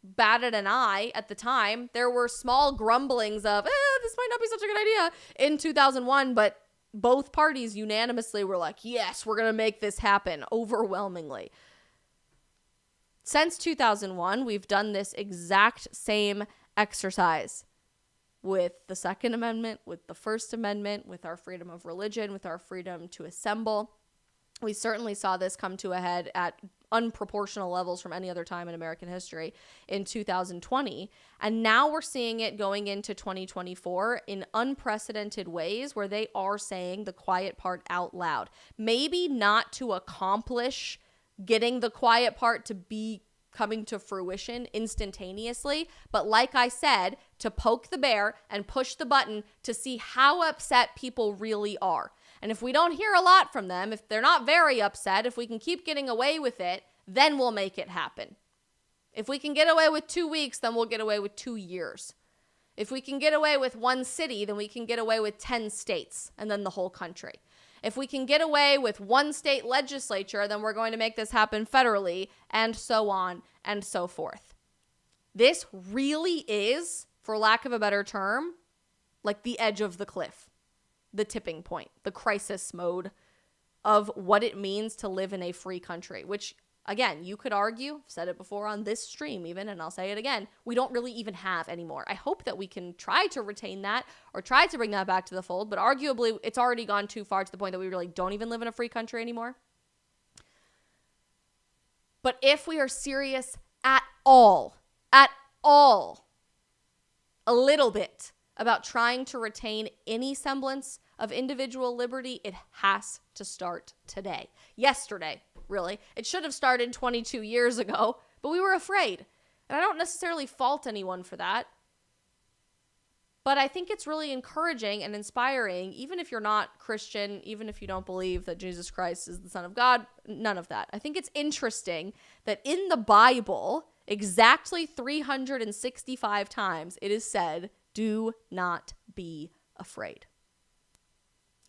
batted an eye at the time. There were small grumblings of, this might not be such a good idea in 2001, but both parties unanimously were like, yes, we're going to make this happen overwhelmingly. Since 2001, we've done this exact same exercise with the Second Amendment, with the First Amendment, with our freedom of religion, with our freedom to assemble. We certainly saw this come to a head at unproportional levels from any other time in American history in 2020. And now we're seeing it going into 2024 in unprecedented ways where they are saying the quiet part out loud. Maybe not to accomplish getting the quiet part to be coming to fruition instantaneously, but like I said, to poke the bear and push the button to see how upset people really are. And if we don't hear a lot from them, if they're not very upset, if we can keep getting away with it, then we'll make it happen. If we can get away with 2 weeks, then we'll get away with 2 years. If we can get away with one city, then we can get away with 10 states and then the whole country. If we can get away with one state legislature, then we're going to make this happen federally, and so on and so forth. This really is for lack of a better term, like the edge of the cliff, the tipping point, the crisis mode of what it means to live in a free country, which, again, you could argue, I've said it before on this stream even, and I'll say it again, we don't really even have anymore. I hope that we can try to retain that or try to bring that back to the fold, but arguably it's already gone too far to the point that we really don't even live in a free country anymore. But if we are serious at all, a little bit about trying to retain any semblance of individual liberty, it has to start today. Yesterday, really. It should have started 22 years ago, but we were afraid. And I don't necessarily fault anyone for that. But I think it's really encouraging and inspiring, even if you're not Christian, even if you don't believe that Jesus Christ is the Son of God, none of that. I think it's interesting that in the Bible, exactly 365 times it is said, do not be afraid.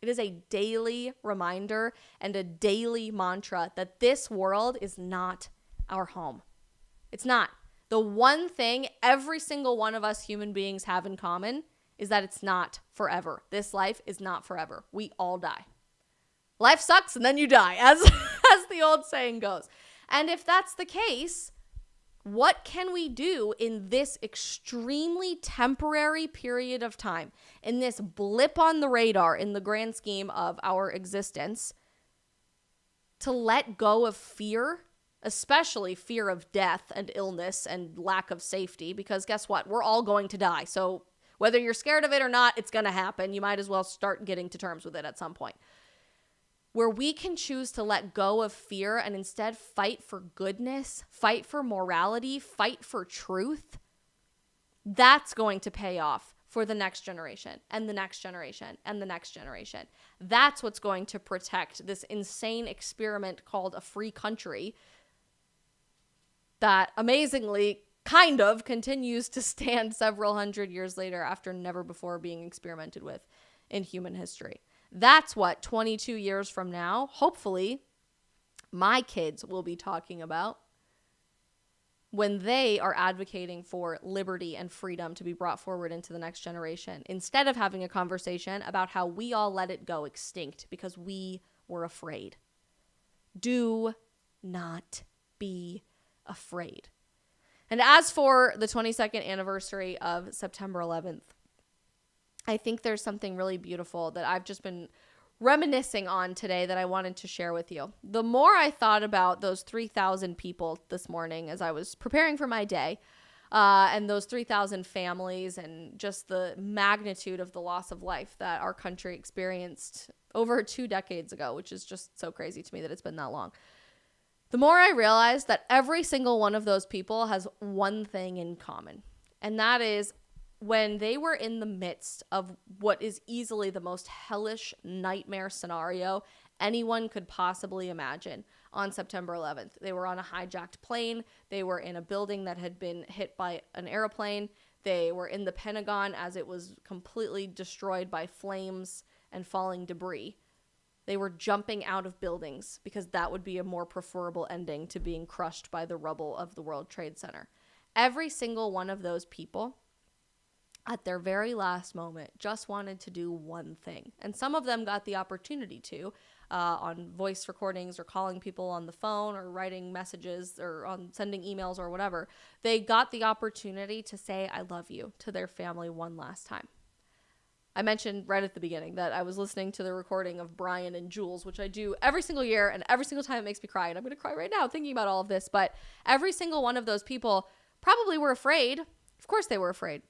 It is a daily reminder and a daily mantra that this world is not our home. It's not. The one thing every single one of us human beings have in common is that it's not forever. This life is not forever. We all die. Life sucks and then you die, as the old saying goes. And if that's the case, what can we do in this extremely temporary period of time, in this blip on the radar in the grand scheme of our existence, to let go of fear, especially fear of death and illness and lack of safety? Because guess what? We're all going to die. So whether you're scared of it or not, it's going to happen. You might as well start getting to terms with it at some point. Where we can choose to let go of fear and instead fight for goodness, fight for morality, fight for truth, that's going to pay off for the next generation and the next generation and the next generation. That's what's going to protect this insane experiment called a free country that amazingly kind of continues to stand several hundred years later after never before being experimented with in human history. That's what 22 years from now, hopefully, my kids will be talking about when they are advocating for liberty and freedom to be brought forward into the next generation, instead of having a conversation about how we all let it go extinct because we were afraid. Do not be afraid. And as for the 22nd anniversary of September 11th, I think there's something really beautiful that I've just been reminiscing on today that I wanted to share with you. The more I thought about those 3,000 people this morning as I was preparing for my day, and those 3,000 families and just the magnitude of the loss of life that our country experienced over 2 decades ago, which is just so crazy to me that it's been that long. The more I realized that every single one of those people has one thing in common, and that is when they were in the midst of what is easily the most hellish nightmare scenario anyone could possibly imagine on September 11th. They were on a hijacked plane. They were in a building that had been hit by an airplane. They were in the Pentagon as it was completely destroyed by flames and falling debris. They were jumping out of buildings because that would be a more preferable ending to being crushed by the rubble of the World Trade Center. Every single one of those people at their very last moment just wanted to do one thing. And some of them got the opportunity to, on voice recordings or calling people on the phone or writing messages or on sending emails or whatever. They got the opportunity to say, I love you to their family one last time. I mentioned right at the beginning that I was listening to the recording of Brian and Jules, which I do every single year, and every single time it makes me cry. And I'm going to cry right now thinking about all of this. But every single one of those people probably were afraid. Of course they were afraid.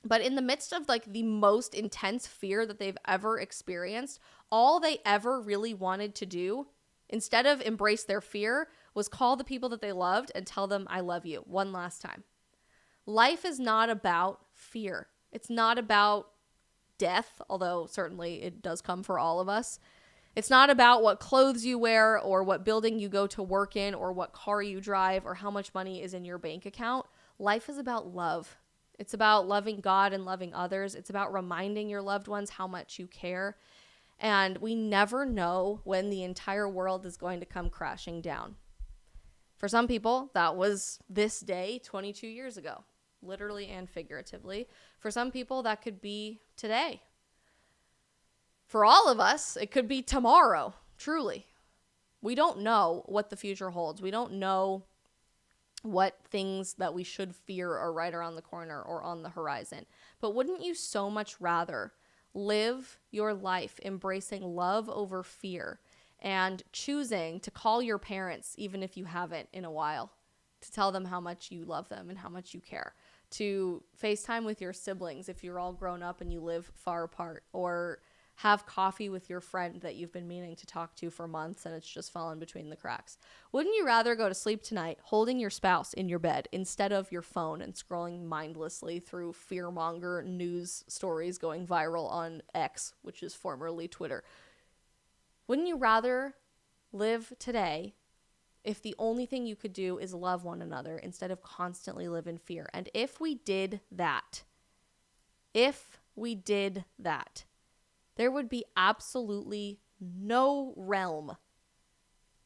But in the midst of like the most intense fear that they've ever experienced, all they ever really wanted to do, instead of embrace their fear, was call the people that they loved and tell them, I love you, one last time. Life is not about fear. It's not about death, although certainly it does come for all of us. It's not about what clothes you wear or what building you go to work in or what car you drive or how much money is in your bank account. Life is about love. It's about loving God and loving others. It's about reminding your loved ones how much you care. And we never know when the entire world is going to come crashing down. For some people, that was this day 22 years ago. literally and figuratively. For some people, that could be today. For all of us, it could be tomorrow, truly. We don't know what the future holds. We don't know what things that we should fear are right around the corner or on the horizon. But wouldn't you so much rather live your life embracing love over fear and choosing to call your parents, even if you haven't in a while, to tell them how much you love them and how much you care, to FaceTime with your siblings if you're all grown up and you live far apart, or have coffee with your friend that you've been meaning to talk to for months and it's just fallen between the cracks? Wouldn't you rather go to sleep tonight holding your spouse in your bed instead of your phone and scrolling mindlessly through fearmonger news stories going viral on X, which is formerly Twitter? Wouldn't you rather live today if the only thing you could do is love one another instead of constantly live in fear? And if we did that, there would be absolutely no realm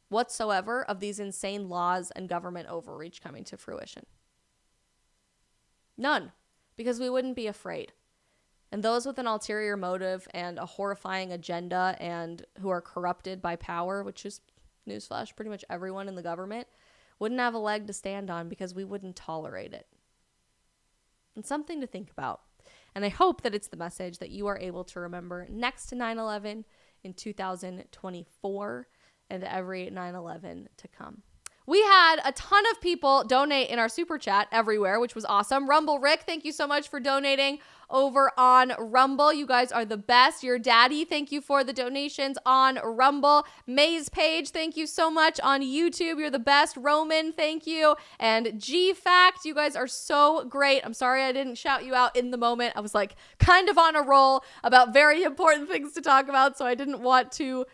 whatsoever of these insane laws and government overreach coming to fruition. None, because we wouldn't be afraid. And those with an ulterior motive and a horrifying agenda and who are corrupted by power, which is, newsflash, pretty much everyone in the government, wouldn't have a leg to stand on because we wouldn't tolerate it. And something to think about. And I hope that it's the message that you are able to remember next to 9/11 in 2024 and every 9/11 to come. We had a ton of people donate in our super chat everywhere, which was awesome. Rumble Rick, thank you so much for donating over on Rumble. You guys are the best. Your daddy, thank you for the donations on Rumble. Maze Page, thank you so much on YouTube. You're the best. Roman, thank you. And G-Fact, you guys are so great. I'm sorry I didn't shout you out in the moment. I was like kind of on a roll about very important things to talk about, so I didn't want to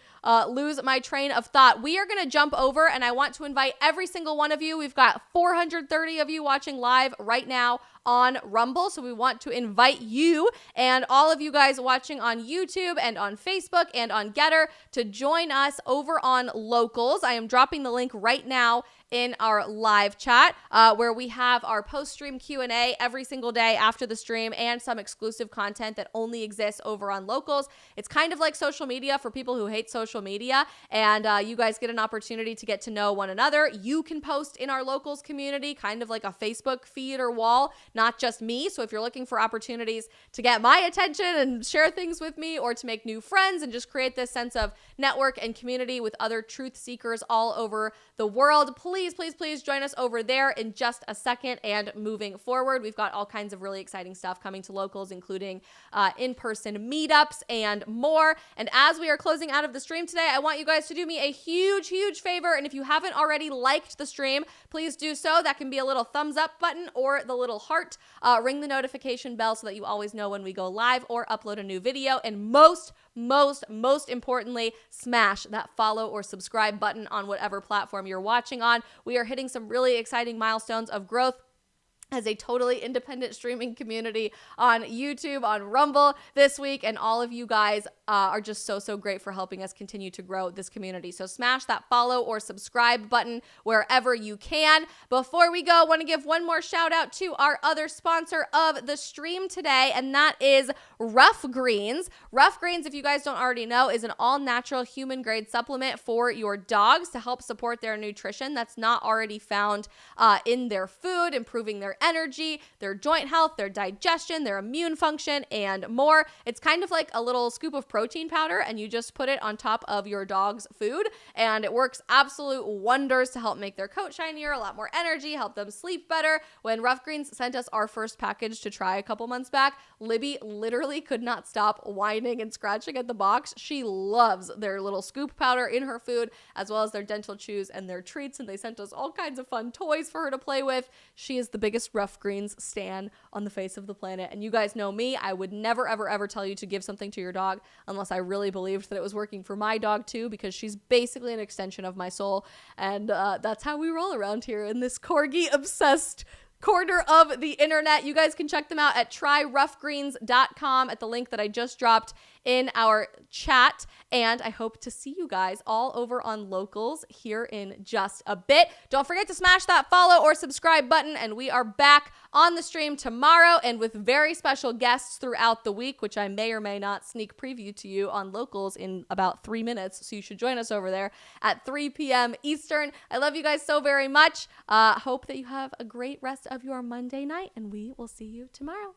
lose my train of thought. We are going to jump over, and I want to invite every single one of you. We've got 430 of you watching live right now on Rumble, so we want to invite you and all of you guys watching on YouTube and on Facebook and on Getter to join us over on Locals. I am dropping the link right now in our live chat where we have our post-stream Q&A every single day after the stream and some exclusive content that only exists over on Locals. It's kind of like social media for people who hate social media, and you guys get an opportunity to get to know one another. You can post in our Locals community, kind of like a Facebook feed or wall, not just me. So if you're looking for opportunities to get my attention and share things with me, or to make new friends and just create this sense of network and community with other truth seekers all over the world, please join us over there in just a second. And moving forward, we've got all kinds of really exciting stuff coming to Locals, including in-person meetups and more. And as we are closing out of the stream today, I want you guys to do me a huge favor. And if you haven't already liked the stream, please do so. That can be a little thumbs up button or the little heart. Ring the notification bell so that you always know when we go live or upload a new video. And most importantly, smash that follow or subscribe button on whatever platform you're watching on. We are hitting some really exciting milestones of growth as a totally independent streaming community on YouTube, on Rumble this week, and all of you guys are just so great for helping us continue to grow this community. So smash that follow or subscribe button wherever you can. Before we go, I want to give one more shout out to our other sponsor of the stream today, and that is Ruff Greens. Ruff Greens, if you guys don't already know, is an all-natural human-grade supplement for your dogs to help support their nutrition that's not already found in their food, improving their energy, their joint health, their digestion, their immune function, and more. It's kind of like a little scoop of protein powder, and you just put it on top of your dog's food, and it works absolute wonders to help make their coat shinier, a lot more energy, help them sleep better. When Ruff Greens sent us our first package to try a couple months back, Libby literally could not stop whining and scratching at the box. She loves their little scoop powder in her food, as well as their dental chews and their treats, and they sent us all kinds of fun toys for her to play with. She is the biggest Ruff Greens stan on the face of the planet, and you guys know me. I would never ever tell you to give something to your dog unless I really believed that it was working for my dog too, because she's basically an extension of my soul, and that's how we roll around here in this corgi obsessed corner of the internet. You guys can check them out at tryruffgreens.com at the link that I just dropped in our chat. And I hope to see you guys all over on Locals here in just a bit. Don't forget to smash that follow or subscribe button. And we are back on the stream tomorrow and with very special guests throughout the week, which I may or may not sneak preview to you on Locals in about 3 minutes. So you should join us over there at 3 p.m. Eastern. I love you guys so very much. Hope that you have a great rest of your Monday night, and we will see you tomorrow.